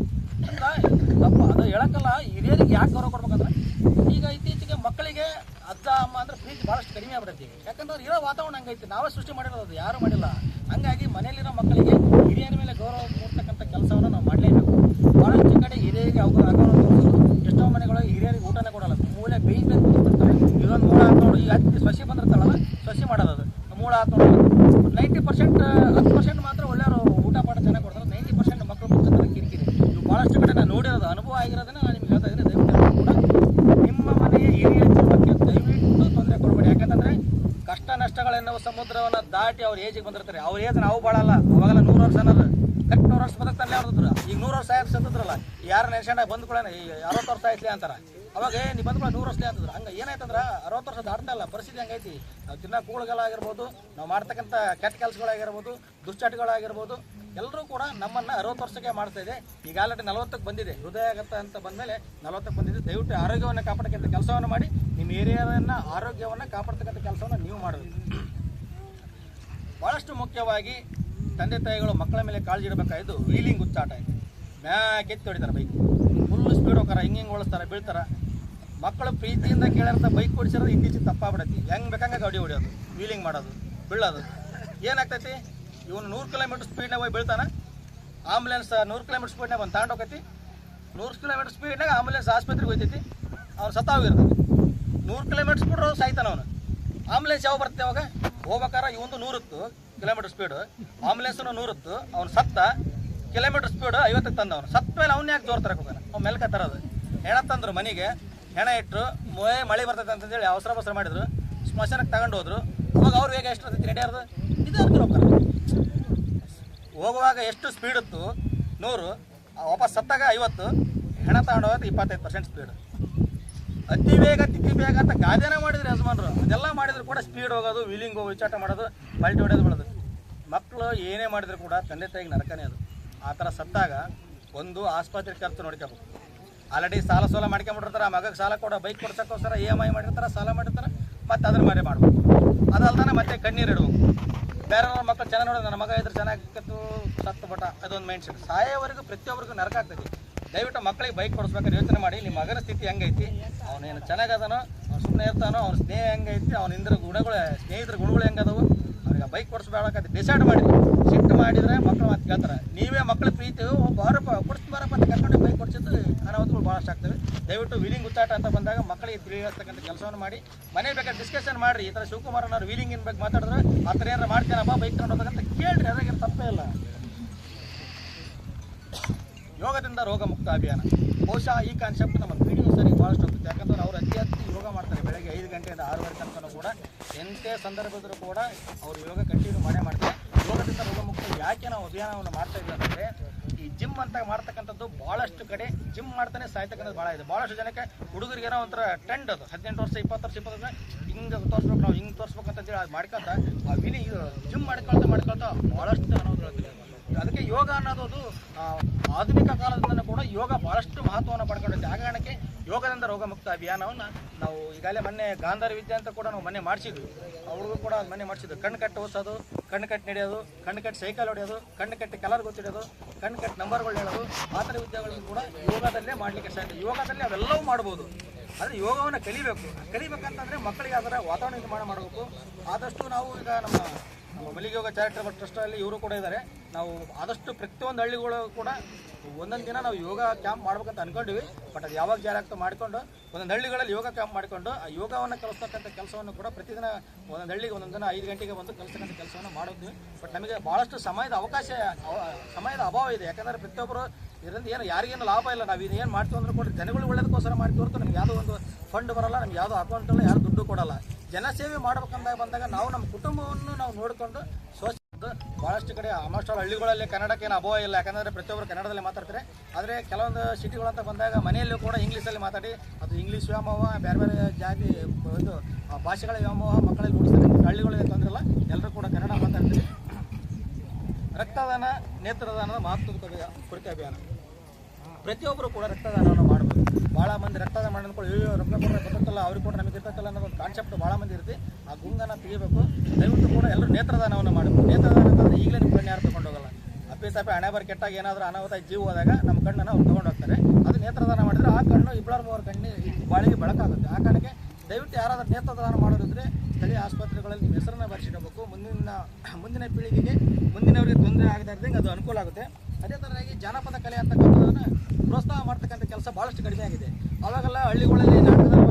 ತಪ್ಪ ಅದು ಹೇಳಕ್ಕಲ್ಲ. ಹಿರಿಯರಿಗೆ ಯಾಕೆ ಗೌರವ ಕೊಡ್ಬೇಕಂದ್ರೆ ಈಗ ಇತ್ತೀಚೆಗೆ ಮಕ್ಕಳಿಗೆ ಅಜ್ಜ ಅಮ್ಮ ಅಂದ್ರೆ ಪ್ರೀತಿ ಭಾಳಷ್ಟು ಕಡಿಮೆ ಆಗ್ಬಿಡುತ್ತೆ. ಯಾಕಂದ್ರೆ ಇರೋ ವಾತಾವರಣ ಹಂಗೈತಿ, ನಾವೇ ಸೃಷ್ಟಿ ಮಾಡಿರೋದು, ಅದು ಯಾರೂ ಮಾಡಿಲ್ಲ. ಹಂಗಾಗಿ ಮನೆಯಲ್ಲಿರೋ ಮಕ್ಕಳಿಗೆ ಹಿರಿಯರ ಮೇಲೆ ಗೌರವ ಮೂಡ್ತಕ್ಕಂಥ ಕೆಲಸವನ್ನು ನಾವು ಮಾಡಲೇಬೇಕು. ಭಾಳಷ್ಟು ಕಡೆ ಹಿರಿಯರಿಗೆ ಅಗೌರವ ತೋರಿಸೋದು. ಎಷ್ಟೋ ಮನೆಗಳಿಗೆ ಹಿರಿಯರಿಗೆ ಊಟನೇ ಕೊಡಲ್ಲ, ಮೂಳೆ ಬೇಯ್ಬೇಕು ಕೂತ್ಬಿಡ್ತಾರೆ. ಇದೊಂದು ಮೂಳ ಹಾಕಿ ನೋಡು, ಈಗ ಹತ್ತಿ ಸೊಸಿ ಬಂದಿರ್ತಾಳಲ್ಲ, ಸೊಸಿ ಮಾಡೋದು ಅದು ಮೂಳ ಹಾಕಿ ನೋಡೋದು. 90% 10% ಮಾತ್ರ ಒಳ್ಳೆಯವರು ಊಟ ಪಾಠ ಚೆನ್ನಾಗಿ ಕೊಡ್ತಾರೆ. 90% ಮಕ್ಕಳು ಮುಗಿಸ್ತಾರೆ ಕಿರಿಕಿರಿ. ಇವು ಭಾಳಷ್ಟು ಕಡೆ ನಾನು ನೋಡಿರೋದು, ಅನುಭವ ಆಗಿರೋದನ್ನ ನಾನು ನಿಮ್ಗೆ ಹೇಳ್ತಾ ಇದ್ದೀನಿ. ದಯವಿಟ್ಟು ಕೂಡ ನಿಮ್ಮ ಮನೆಯ ಹಿರಿಯ ಜೀವನಕ್ಕೆ ದಯವಿಟ್ಟು ತೊಂದರೆ ಕೊಡಬೇಡಿ. ಯಾಕಂತಂದರೆ ಕಷ್ಟ ನಷ್ಟಗಳೆನ್ನುವ ಸಮುದ್ರವನ್ನು ದಾಟಿ ಅವ್ರ ಏಜಿಗೆ ಬಂದಿರ್ತಾರೆ. ಅವ್ರ ಏಜ್ ನಾವು ಭಾಳಲ್ಲ, ಅವಾಗೆಲ್ಲ 100 ವರ್ಷ ಅನ್ನೋದು ಕರೆಕ್ಟ್ 100 ವರ್ಷ ಬದುಕ್ತಾನೆ ಅವ್ರದ್ರು. ಈಗ 100 ವರ್ಷ ಆಯ್ತು ಸತ್ತಿದ್ರಲ್ಲ, ಯಾರು ನೆನ್ಸ್ಕೊಂಡ ಬಂದ್ಕೊಳ್ಳೋಣ 60 ವರ್ಷ ಆಯ್ತಲೇ ಅಂತಾರೆ. ಅವಾಗ ನೀವು ಬಂದ್ಕೊಳ್ಳೋ 100 ವರ್ಷ ಅಂತಂದ್ರೆ ಹಂಗೆ ಏನಾಯ್ತಂದ್ರೆ 60 ವರ್ಷ ದಾಟ್ತಾ ಇಲ್ಲ. ಪರಿಸ್ಥಿತಿ ಹಂಗೈತಿ. ನಾವು ತಿನ್ನೋ ಕೂಳುಗಳಾಗಿರ್ಬೋದು, ನಾವು ಮಾಡ್ತಕ್ಕಂಥ ಕೆಟ್ಟ ಕೆಲಸಗಳಾಗಿರ್ಬೋದು, ದುಶ್ಚಟಗಳಾಗಿರ್ಬೋದು, ಎಲ್ಲರೂ ಕೂಡ ನಮ್ಮನ್ನು 60 ವರ್ಷಕ್ಕೆ ಮಾಡ್ತಾ ಇದೆ. ಈಗ ಆಲ್ರೆಡಿ 40ಕ್ಕೆ ಬಂದಿದೆ. ಹೃದಯಾಘಾತ ಅಂತ ಬಂದಮೇಲೆ 40ಕ್ಕೆ ಬಂದಿದೆ. ದಯವಿಟ್ಟು ಆರೋಗ್ಯವನ್ನು ಕಾಪಾಡ್ತಕ್ಕಂಥ ಕೆಲಸವನ್ನು ಮಾಡಿ. ನಿಮ್ಮ ಏರಿಯಾವನ್ನು ಆರೋಗ್ಯವನ್ನು ಕಾಪಾಡ್ತಕ್ಕಂಥ ಕೆಲಸವನ್ನು ನೀವು ಮಾಡಬೇಕು. ಭಾಳಷ್ಟು ಮುಖ್ಯವಾಗಿ ತಂದೆ ತಾಯಿಗಳು ಮಕ್ಕಳ ಮೇಲೆ ಕಾಳಜಿ ಇಡಬೇಕಾಗಿದ್ದು ವೀಲಿಂಗ್ ಹುಚ್ಚಾಟ ಇದೆ. ಮ್ಯಾಕೆತ್ತಿ ಹೊಡಿತಾರೆ ಬೈಕ್, ಫುಲ್ ಸ್ಪೀಡ್ ಹೋಗ್ತಾರೆ, ಹಿಂಗೆ ಓಡಿಸ್ತಾರೆ, ಬೀಳ್ತಾರೆ. ಮಕ್ಕಳು ಪ್ರೀತಿಯಿಂದ ಕೇಳಿರ್ತಾರೆ, ಬೈಕ್ ಓಡಿಸಿರೋದು ಇತ್ತೀಚೆಗೆ ತಪ್ಪಾಗ್ಬಿಡತ್ತಿ. ಹೆಂಗೆ ಬೇಕಂಗೆ ಗಾಡಿ ಹೊಡಿಯೋದು, ವೀಲಿಂಗ್ ಮಾಡೋದು, ಬೀಳೋದು. ಏನಾಗ್ತೈತಿ, ಇವನು 100 ಕಿಲೋಮೀಟರ್ ಸ್ಪೀಡ್ನಾಗ ಹೋಗಿ ಬೀಳ್ತಾನೆ. ಆಂಬುಲೆನ್ಸ್ 100 ಕಿಲೋಮೀಟರ್ ಸ್ಪೀಡ್ನಾಗ ಒಂದು ತಗೊಂಡೋಗೈತಿ. 100 ಕಿಲೋಮೀಟರ್ ಸ್ಪೀಡ್ನಾಗ ಆಂಬುಲೆನ್ಸ್ ಆಸ್ಪತ್ರೆಗೆ ಹೋಗ್ತೈತಿ. ಅವ್ನು ಸತ್ತಾಗಿರ್ತಾನೆ. 100 ಕಿಲೋಮೀಟರ್ ಸ್ಪೀಡ್ ಸಾಯ್ತಾನೆ ಅವನು. ಆಂಬುಲೆನ್ಸ್ ಯಾವ ಬರುತ್ತೆ ಅವಾಗ? ಹೋಗ್ಬೇಕಾರೆ ಇವಂದು 100 ಕಿಲೋಮೀಟರ್ ಸ್ಪೀಡು, ಆಂಬುಲೆನ್ಸ್ನು 100, ಅವ್ನು ಸತ್ತ ಕಿಲೋಮೀಟರ್ ಸ್ಪೀಡ್ 50ಕ್ಕೆ ತಂದವನು. ಸತ್ತ ಮೇಲೆ ಅವ್ನು ಯಾಕೆ ಜೋರ್ ತರಕ್ಕೆ ಹೋಗೋಣ? ಅವ್ನು ಮೆಲ್ಕ ತರೋದು. ಹೆಣ ತಂದ್ರು ಮನೆಗೆ, ಹೆಣ ಇಟ್ಟರು, ಮಳೆ ಬರ್ತೈತೆ ಅಂತಂದೇಳಿ ಅವಸರ ಮಾಡಿದ್ರು, ಸ್ಮಶಾನಕ್ಕೆ ತಗೊಂಡು ಹೋದ್ರು. ಅವಾಗ ಅವ್ರು ಬೇಗ ಎಷ್ಟು ಇರ್ತೈತಿ ನಡೆಯೋದು? ಇದು ಹೋಗ್ತಾರೆ. ಹೋಗುವಾಗ ಎಷ್ಟು ಸ್ಪೀಡ್ ಇತ್ತು 100, ವಾಪಸ್ ಸತ್ತಾಗ 50, ಹೆಣ ತಗೊಂಡು ಹೋಗೋದು 25% ಸ್ಪೀಡ್. ಅತಿ ಬೇಗ ಅಂತ ಗಾದೆನ ಮಾಡಿದ್ರು ಯಜಮಾನರು. ಅದೆಲ್ಲ ಮಾಡಿದ್ರು ಕೂಡ ಸ್ಪೀಡ್ ಹೋಗೋದು, ವೀಲಿಂಗ್ ಹೋಗೋದು, ವಿಚಾಟ ಮಾಡೋದು, ಪಲ್ಟಿ ಹೊಡೆಯೋದು ಬಿಡೋದು. ಮಕ್ಕಳು ಏನೇ ಮಾಡಿದ್ರು ಕೂಡ ತಂದೆ ತಾಯಿಗೆ ನರಕನೇ ಅದು. ಆ ಥರ ಸತ್ತಾಗ ಒಂದು ಆಸ್ಪತ್ರೆ ಖರ್ಚು ನೋಡ್ಕೋಬೇಕು. ಆಲ್ರೆಡಿ ಸಾಲ ಮಾಡ್ಕೊಂಬಿಟ್ಟಿರ್ತಾರೆ. ಆ ಮಗಗೆ ಸಾಲ ಕೊಡೋ ಬೈಕ್ ಕೊಡ್ಸೋಕ್ಕೋಸ್ಕರ EMI ಮಾಡಿರ್ತಾರೆ, ಸಾಲ ಮಾಡಿರ್ತಾರೆ. ಮತ್ತು ಅದ್ರ ಮೇಲೆ ಮಾಡ್ಬೇಕು. ಅದಲ್ದಾನೆ ಮತ್ತೆ ಕಣ್ಣೀರು ಇಡಬೇಕು. ಬೇರೆಯವ್ರ ಮಕ್ಕಳು ಚೆನ್ನಾಗಿ ನೋಡೋದು, ನನ್ನ ಮಗ ಇದ್ರೆ ಚೆನ್ನಾಗಿತ್ತು, ಸತ್ತು ಬಟ, ಅದೊಂದು ಮೈಂಡ್ ಸೆಟ್. ಸಾಯೋವರೆಗೂ ಪ್ರತಿಯೊಬ್ಬರಿಗೂ ನರಕ ಆಗ್ತೈತಿ. ದಯವಿಟ್ಟು ಮಕ್ಕಳಿಗೆ ಬೈಕ್ ಕೊಡಿಸ್ಬೇಕಾದ್ರೆ ಯೋಚನೆ ಮಾಡಿ, ನಿಮ್ಮ ಮಗನ ಸ್ಥಿತಿ ಹೆಂಗೈತಿ, ಅವನೇನು ಚೆನ್ನಾಗದಾನೋ, ಅವ್ನು ಸುಮ್ಮನೆ ಇರ್ತಾನೋ, ಅವ್ನ ಸ್ನೇಹ ಹೆಂಗೈತಿ, ಅವನಿಂದ್ರ ಗುಣಗಳು, ಸ್ನೇಹಿತರ ಗುಣಗಳು ಹೆಂಗದವು, ಅವ್ನು ಈಗ ಬೈಕ್ ಕೊಡಿಸ್ಬೇಕಂತ ಡಿಸೈಡ್ ಮಾಡಿ ಶಿಫ್ಟ್ ಮಾಡಿದರೆ ಮಕ್ಕಳು ಮಾತು ಕೇಳ್ತಾರೆ. ನೀವೇ ಮಕ್ಕಳ ಪ್ರೀತಿ ಬಾರಪ್ಪ ಕೊಡಿಸ್ಬಾರಪ್ಪ ಅಂತ ಕರ್ಕೊಂಡು ಬೈಕ್ ಕೊಡಿಸಿದ್ದು ಅನಾಹುತಗಳು ಭಾಳಷ್ಟು ಆಗ್ತವೆ. ದಯವಿಟ್ಟು ವೀಲಿಂಗ್ ಗುತ್ತಾಟ ಅಂತ ಬಂದಾಗ ಮಕ್ಕಳಿಗೆ ತಿಳಿಯತಕ್ಕಂಥ ಕೆಲಸವನ್ನು ಮಾಡಿ ಮನೆ ಬೇಕಾದ್ರೆ ಡಿಸ್ಕಷನ್ ಮಾಡಿರಿ. ಈ ಥರ ಶಿವಕುಮಾರ್ ಅನ್ನೋರು ವೀಲಿಂಗ್ ಇನ್ ಬಗ್ಗೆ ಮಾತಾಡಿದ್ರೆ ಆ ಥರ ಏನಾರು ಮಾಡ್ತೇನಪ್ಪ ಬೈಕ್ ತಗೊಂಡು ಹೋಗ್ಬೇಕಂತ ಕೇಳ್ರಿ, ಅದ್ರಾಗ ತಪ್ಪೇ ಇಲ್ಲ. ಯೋಗದಿಂದ ರೋಗ ಮುಕ್ತ ಅಭಿಯಾನ ಬಹುಶಃ ಈ ಕಾನ್ಸೆಪ್ಟ್ ನಮ್ಮ ಪೀಡಿಯೋಸರಿಗೆ ಭಾಳಷ್ಟು ಹೋಗುತ್ತೆ. ಯಾಕಂದ್ರೆ ಅವರು ಅತಿ ಯೋಗ ಮಾಡ್ತಾರೆ. ಬೆಳಗ್ಗೆ 5 ಗಂಟೆಯಿಂದ 6 ತನಕ ಕೂಡ ಎಂಥ ಸಂದರ್ಭದಲ್ಲೂ ಕೂಡ ಅವರು ಯೋಗ ಕಂಟಿನ್ಯೂ ಮಾಡ್ತಾರೆ. ಯೋಗದಿಂದ ರೋಗ ಮುಕ್ತ ಯಾಕೆ ನಾವು ಅಭಿಯಾನವನ್ನು ಮಾಡ್ತಾ ಇದ್ದೀವಿ ಅಂದರೆ ಈ ಜಿಮ್ ಅಂತ ಮಾಡ್ತಕ್ಕಂಥದ್ದು ಭಾಳಷ್ಟು ಕಡೆ ಜಿಮ್ ಮಾಡ್ತಾನೆ ಸಾಯ್ತಕ್ಕಂಥದ್ದು ಭಾಳ ಇದೆ. ಭಾಳಷ್ಟು ಜನಕ್ಕೆ ಹುಡುಗರಿಗೇನೋ ಒಂಥರ ಟ್ರೆಂಡ್ ಅದು 18 ವರ್ಷ 20 ವರ್ಷ 20 ವರ್ಷ ಹಿಂಗೆ ತೋರಿಸ್ಬೇಕು, ನಾವು ಹಿಂಗೆ ತೋರಿಸ್ಬೇಕು ಅಂತೇಳಿ ಅದು ಮಾಡ್ಕೊತ ಆ ವಿಲಿ ಜಿಮ್ ಮಾಡ್ಕೊಳ್ತಾ ಭಾಳಷ್ಟು ಅನಾಹುತಗಳಾಗ್ತದೆ. ಅದಕ್ಕೆ ಯೋಗ ಅನ್ನೋದು ಆಧುನಿಕ ಕಾಲದಿಂದ ಕೂಡ ಯೋಗ ಭಾಳಷ್ಟು ಮಹತ್ವವನ್ನು ಪಡ್ಕೊಂಡಿದೆ. ಆ ಕಾರಣಕ್ಕೆ ಯೋಗದಿಂದ ರೋಗ ಮುಕ್ತ ಅಭಿಯಾನವನ್ನು ನಾವು ಈಗಾಗಲೇ ಮೊನ್ನೆ ಗಾಂಧಾರ ವಿದ್ಯೆ ಅಂತ ಕೂಡ ನಾವು ಮೊನ್ನೆ ಮಾಡಿಸಿದ್ವಿ. ಅವ್ರಿಗೂ ಕೂಡ ಮೊನ್ನೆ ಮಾಡಿಸಿದ್ವಿ. ಕಣ್ಣು ಕಟ್ಟು ಓದಿಸೋದು, ಕಣ್ಣು ಕಟ್ಟು ನಡೆಯೋದು, ಕಣ್ಣು ಕಟ್ಟು ಸೈಕಲ್ ಹೊಡೆಯೋದು, ಕಣ್ಣು ಕಟ್ಟು ಕಲರ್ ಗೊತ್ತಿಡೋದು, ಕಣ್ಣು ಕಟ್ಟು ನಂಬರ್ಗಳು ಹೇಳೋದು, ಆ ಥರ ವಿದ್ಯೆಗಳನ್ನು ಕೂಡ ಯೋಗದಲ್ಲೇ ಮಾಡಲಿಕ್ಕೆ ಸಾಧ್ಯ. ಯೋಗದಲ್ಲಿ ಅವೆಲ್ಲವೂ ಮಾಡ್ಬೋದು. ಆದರೆ ಯೋಗವನ್ನು ಕಲಿಬೇಕಂತಂದರೆ ಮಕ್ಕಳಿಗೆ ಅದರ ವಾತಾವರಣ ನಿರ್ಮಾಣ ಮಾಡಬೇಕು. ಆದಷ್ಟು ನಾವು ಈಗ ನಮ್ಮ ಮಲ್ಲಿಗೆ ಯೋಗ ಚಾರಿಟಬಲ್ ಟ್ರಸ್ಟಲ್ಲಿ ಇವರು ಕೂಡ ಇದ್ದಾರೆ. ನಾವು ಆದಷ್ಟು ಪ್ರತಿಯೊಂದು ಹಳ್ಳಿಗಳು ಕೂಡ ಒಂದೊಂದು ದಿನ ನಾವು ಯೋಗ ಕ್ಯಾಂಪ್ ಮಾಡ್ಬೇಕಂತ ಅಂದ್ಕೊಂಡಿವಿ. ಬಟ್ ಅದು ಯಾವಾಗ ಜಾರಿ ಆಗ್ತಾ ಮಾಡಿಕೊಂಡು ಒಂದೊಂದು ಹಳ್ಳಿಗಳಲ್ಲಿ ಯೋಗ ಕ್ಯಾಂಪ್ ಮಾಡಿಕೊಂಡು ಆ ಯೋಗವನ್ನು ಕಲಿಸ್ತಕ್ಕಂಥ ಕೆಲಸವನ್ನು ಕೂಡ ಪ್ರತಿದಿನ ಒಂದೊಂದು ಹಳ್ಳಿಗೆ ಒಂದೊಂದು ದಿನ 5 ಗಂಟೆಗೆ ಬಂದು ಕಲಿಸ್ತಕ್ಕಂಥ ಕೆಲಸವನ್ನು ಮಾಡಿದ್ವಿ. ಬಟ್ ನಮಗೆ ಭಾಳಷ್ಟು ಸಮಯದ ಅಭಾವ ಇದೆ. ಯಾಕಂದರೆ ಪ್ರತಿಯೊಬ್ಬರು ಇದರಿಂದ ಏನು ಯಾರಿಗೇನು ಲಾಭ ಇಲ್ಲ. ನಾವು ಏನು ಮಾಡ್ತೀವಿ ಅಂದ್ರೆ ಕೂಡ ಜನಗಳು ಒಳ್ಳೇದಕ್ಕೋಸ್ಕರ ಮಾಡ್ತೀವಿ ಹೊರತು ನಮ್ಗೆ ಯಾವುದೋ ಒಂದು ಫಂಡ್ ಬರಲ್ಲ, ನಮ್ಗೆ ಯಾವುದೋ ಅಕೌಂಟ್ ಇಲ್ಲ, ಯಾರು ದುಡ್ಡು ಕೊಡಲ್ಲ. ಜನಸೇವೆ ಮಾಡ್ಬೇಕಂತ ಬಂದಾಗ ನಾವು ನಮ್ಮ ಕುಟುಂಬವನ್ನು ನಾವು ನೋಡಿಕೊಂಡು ಭಾಳಷ್ಟು ಕಡೆ ಆಲ್ಮೋಸ್ಟ್ ಆಲ್ ಹಳ್ಳಿಗಳಲ್ಲಿ ಕನ್ನಡಕ್ಕೆ ಏನು ಅಭಾವ ಇಲ್ಲ. ಯಾಕಂದರೆ ಪ್ರತಿಯೊಬ್ಬರು ಕನ್ನಡದಲ್ಲಿ ಮಾತಾಡ್ತಾರೆ. ಆದರೆ ಕೆಲವೊಂದು ಸಿಟಿಗಳಂತ ಬಂದಾಗ ಮನೆಯಲ್ಲೂ ಕೂಡ ಇಂಗ್ಲೀಷಲ್ಲಿ ಮಾತಾಡಿ ಅದು ಇಂಗ್ಲೀಷ್ ವ್ಯಾಮೋಹ, ಬೇರೆ ಬೇರೆ ಜಾತಿ ಒಂದು ಭಾಷೆಗಳ ವ್ಯಾಮೋಹ ಮಕ್ಕಳಲ್ಲಿ ಮೂಡಿಸ್ತಾರೆ. ಹಳ್ಳಿಗಳಲ್ಲಿ ತೊಂದರೆ ಇಲ್ಲ, ಎಲ್ಲರೂ ಕೂಡ ಕನ್ನಡ ಮಾತಾಡ್ತೀವಿ. ರಕ್ತದಾನ, ನೇತ್ರದಾನದ ಮಹತ್ವದ ಕುರಿತ ಅಭಿಯಾನ ಪ್ರತಿಯೊಬ್ಬರು ಕೂಡ ರಕ್ತದಾನವನ್ನು ಮಾಡಬೇಕು. ಭಾಳ ಮಂದಿ ರಕ್ತದಾನ ಮಾಡ್ಕೊಂಡು ರೊಕ್ಕ ಕೊಟ್ಟರೆ ಗೊತ್ತಲ್ಲ, ಅವ್ರಿಗೆ ಕೂಡ ನಮಗೆ ಇರ್ತಕ್ಕಲ್ಲ ಅನ್ನೋದು ಕಾನ್ಸೆಪ್ಟ್ ಭಾಳ ಮಂದಿ ಇರುತ್ತೆ. ಆ ಗುಂಗನ್ನು ತೆಗಿಬೇಕು. ದಯವಿಟ್ಟು ಕೂಡ ಎಲ್ಲರೂ ನೇತ್ರದಾನವನ್ನು ಮಾಡಬೇಕು. ನೇತ್ರದಾನ ಅಂತಂದರೆ ಈಗಲೇ ನಿಮ್ಮ ಕಣ್ಣು ಯಾರು ತೊಗೊಂಡು ಹೋಗಲ್ಲ. ಅಪ್ಪಿ ಹಣೆ ಬರ ಕೆಟ್ಟಾಗ ಏನಾದರೂ ಅನಾಹುತ ಜೀವ ಹೋದಾಗ ನಮ್ಮ ಕಣ್ಣನ್ನು ಅವ್ರು ತೊಗೊಂಡು ಹೋಗ್ತಾರೆ. ಅದು ನೇತ್ರದಾನ ಮಾಡಿದರೆ ಆ ಕಣ್ಣು 2-3 ಕಣ್ಣು ಬಾಳಿಗೆ ಬೆಳಕಾಗುತ್ತೆ. ಆ ಕಾರಣಕ್ಕೆ ದಯವಿಟ್ಟು ಯಾರಾದರೂ ನೇತ್ರದಾನ ಮಾಡೋದಿದ್ರೆ ಸ್ಥಳೀಯ ಆಸ್ಪತ್ರೆಗಳಲ್ಲಿ ನಿಮ್ಮ ಹೆಸರನ್ನು ಬರೆಸಿಡಬೇಕು. ಮುಂದಿನ ಪೀಳಿಗೆಗೆ ಮುಂದಿನವರಿಗೆ ತೊಂದರೆ ಆಗದೇ ಇದ್ದಂಗೆ ಅದು ಅನುಕೂಲ ಆಗುತ್ತೆ. ಅದೇ ಥರವಾಗಿ ಜಾನಪದ ಕಲೆ ಅಂತಕ್ಕಂಥದ್ದನ್ನು ಪ್ರೋತ್ಸಾಹ ಮಾಡ್ತಕ್ಕಂಥ ಕೆಲಸ ಭಾಳಷ್ಟು ಕಡಿಮೆ ಆಗಿದೆ. ಅವಾಗೆಲ್ಲ ಹಳ್ಳಿಗಳಲ್ಲಿ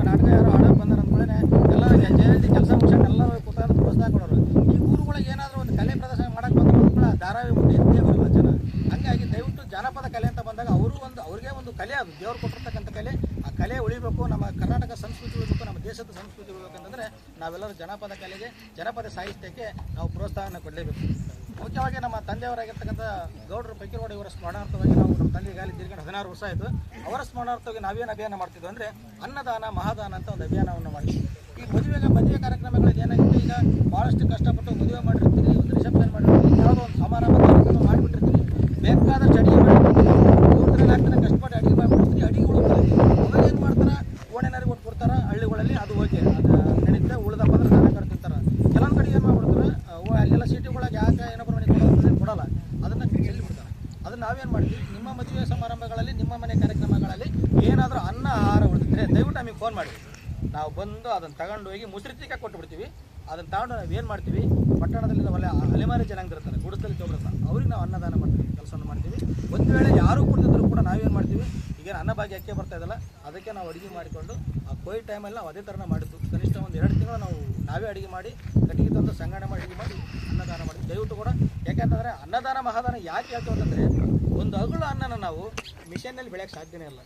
ನಾಟಕ ಯಾರು ಆಡೋಕೆ ಬಂದಾರ ಅಂದ್ಕೊಳ್ಳೇ ಎಲ್ಲ ಜಯಂತಿ ಕೆಲಸ ಮುಗಿಸ್ಕೊಂಡು ಎಲ್ಲ ಕೂತಾಗ ಪ್ರೋತ್ಸಾಹ ಕೊಡೋರು. ಈ ಊರುಗಳಿಗೆ ಏನಾದರೂ ಒಂದು ಕಲೆ ಪ್ರದರ್ಶನ ಮಾಡೋಕ್ಕೆ ಬಂದರೂ ಕೂಡ ಧಾರಾವಾಹಿ ಮುಂದೆ ಎತ್ತೇ ಬರಲ್ಲ ಜನ. ಹಂಗಾಗಿ ದಯವಿಟ್ಟು ಜಾನಪದ ಕಲೆ ಅಂತ ಬಂದಾಗ ಅವ್ರಿಗೆ ಒಂದು ಕಲೆ, ಅದು ದೇವ್ರು ಕೊಟ್ಟಿರ್ತಕ್ಕಂಥ ಕಲೆ. ಆ ಕಲೆ ಉಳಿಬೇಕು, ನಮ್ಮ ಕರ್ನಾಟಕ ಸಂಸ್ಕೃತಿ ಉಳಿಬೇಕು, ನಮ್ಮ ದೇಶದ ಸಂಸ್ಕೃತಿ ಉಳಿಬೇಕಂತಂದರೆ ನಾವೆಲ್ಲರೂ ಜನಪದ ಕಲೆಗೆ, ಜನಪದ ಸಾಹಿತ್ಯಕ್ಕೆ ನಾವು ಪ್ರೋತ್ಸಾಹನ ಕೊಡಲೇಬೇಕು. ಮುಖ್ಯವಾಗಿ ನಮ್ಮ ತಂದೆಯವರಾಗಿರ್ತಕ್ಕಂಥ ಗೌಡರು ಪೈಕಿರೋಡ ಇವರ ಸ್ಮರಣಾರ್ಥವಾಗಿ ನಾವು ನಮ್ಮ ತಂದೆ ಈಗಾಗಲೇ ತಿರ್ಕೊಂಡು 16 ವರ್ಷ ಆಯಿತು. ಅವರ ಸ್ಮರಣಾರ್ಥವಾಗಿ ನಾವೇನು ಅಭಿಯಾನ ಮಾಡ್ತಿದ್ವಿ ಅಂದರೆ ಅನ್ನದಾನ ಮಹಾದಾನ ಅಂತ ಒಂದು ಅಭಿಯಾನವನ್ನು ಮಾಡಿದ್ವಿ. ಈ ಮದುವೆ ಕಾರ್ಯಕ್ರಮಗಳಲ್ಲಿ ಏನಾಗುತ್ತೆ, ಈಗ ಭಾಳಷ್ಟು ಕಷ್ಟಪಟ್ಟು ಮದುವೆ ಮಾಡಿರ್ತೀರಿ, ಒಂದು ರಿಸೆಪ್ಷನ್ ಮಾಡಿರ್ತೀರಿ, ಯಾವುದೋ ಒಂದು ಸಮಾರಂಭ ಕಾರ್ಯಕ್ರಮ ಮಾಡಿಬಿಟ್ಟಿರ್ತೀರಿ, ಬೇಕಾದಷ್ಟು ಅಡುಗೆ ಮಾಡಿರ್ತೀರಿ, 3-4 ದಿನ ಕಷ್ಟಪಟ್ಟು ಅಡುಗೆ ಮಾಡಿಬಿಡ್ತೀರಿ, ಅಡುಗೆ ಉಳಿದ್ಬಿಡ್ತೀರಿ. ಅವಾಗ ಏನು ಮಾಡ್ತಾರೆ, ಓಣೆನರಿಗೆ ಕೊಟ್ಟು ಕೊಡ್ತಾರೆ ಹಳ್ಳಿಗಳಲ್ಲಿ. ಅದು ಹೋಗಿ ಅದು ನಡೀತೆ. ಉಳಿದಪ್ಪ ಅಂದ್ರೆ ದನ ಕಟ್ತಿರ್ತಾರೆ. ಕೆಲವೊಂದು ಕಡೆ ಏನು ಮಾಡ್ಬಿಡ್ತಾರೆ, ಅಲ್ಲೆಲ್ಲ ಸಿಟಿಗಳಿಗೆ ಯಾಕೆ ಏನೊಬ್ಬರು ಮನೆಗೆ ಕೊಡೋಲ್ಲ, ಅದನ್ನು ಚೆಲ್ಲಿ ಬಿಡ್ತಾರೆ. ಅದನ್ನು ನಾವೇನು ಮಾಡ್ತೀವಿ, ನಿಮ್ಮ ಮದುವೆ ಸಮಾರಂಭಗಳಲ್ಲಿ, ನಿಮ್ಮ ಮನೆ ಕಾರ್ಯಕ್ರಮಗಳಲ್ಲಿ ಏನಾದರೂ ಅನ್ನ ಆಹಾರ ಉಳಿದಿದ್ರೆ ದಯವಿಟ್ಟು ನಮಗೆ ಫೋನ್ ಮಾಡಿ. ನಾವು ಬಂದು ಅದನ್ನು ತಗೊಂಡು ಹೋಗಿ ಮುಸ್ರಿತಿಕ ಕೊಟ್ಟು ಬಿಡ್ತೀವಿ. ಅದನ್ನು ತಗೊಂಡು ನಾವು ಏನು ಮಾಡ್ತೀವಿ, ಪಟ್ಟಣದಲ್ಲಿ ಒಳ್ಳೆ ಅಲೆಮಾರಿ ಜನಾಂಗ ಇರ್ತಾರೆ, ಗುಡಿಸದಲ್ಲಿ ತೊಗೊಳ್ತಾರೆ, ಅವ್ರಿಗೆ ನಾವು ಅನ್ನದಾನ ಮಾಡ್ತೀವಿ, ಕೆಲಸವನ್ನು ಮಾಡ್ತೀವಿ. ಒಂದು ವೇಳೆ ಯಾರೂ ಕೊಡ್ತಿದ್ರು ಕೂಡ ನಾವೇನು ಮಾಡ್ತೀವಿ, ಈಗೇನು ಅನ್ನಭಾಗ್ಯ ಅಕ್ಕಿ ಬರ್ತಾ ಇದಲ್ಲ, ಅದಕ್ಕೆ ನಾವು ಅಡುಗೆ ಮಾಡಿಕೊಂಡು ಆ ಕೋವಿಡ್ ಟೈಮಲ್ಲಿ ನಾವು ಅದೇ ಥರನ ಮಾಡಿದ್ದು. ಕನಿಷ್ಠ ಒಂದು 2 ತಿಂಗಳು ನಾವು ನಾವೇ ಅಡುಗೆ ಮಾಡಿ ಕಟ್ಟಿಗೆ ತಂದು ಸಂಗ್ರಹಣೆ ಮಾಡಿ ಅಡುಗೆ ಮಾಡಿ ಅನ್ನದಾನ ಮಾಡಿ. ದಯವಿಟ್ಟು ಕೂಡ ಯಾಕೆಂತಂದರೆ ಅನ್ನದಾನ ಮಹಾದಾನ ಯಾಕೆ ಹೇಳ್ತೀವಿ ಅಂತಂದರೆ, ಒಂದು ಅಗುಳು ಅನ್ನನ ನಾವು ಮಿಷನ್ನಲ್ಲಿ ಬೆಳೆಯೋಕ್ಕೆ ಸಾಧ್ಯನೇ ಇಲ್ಲ.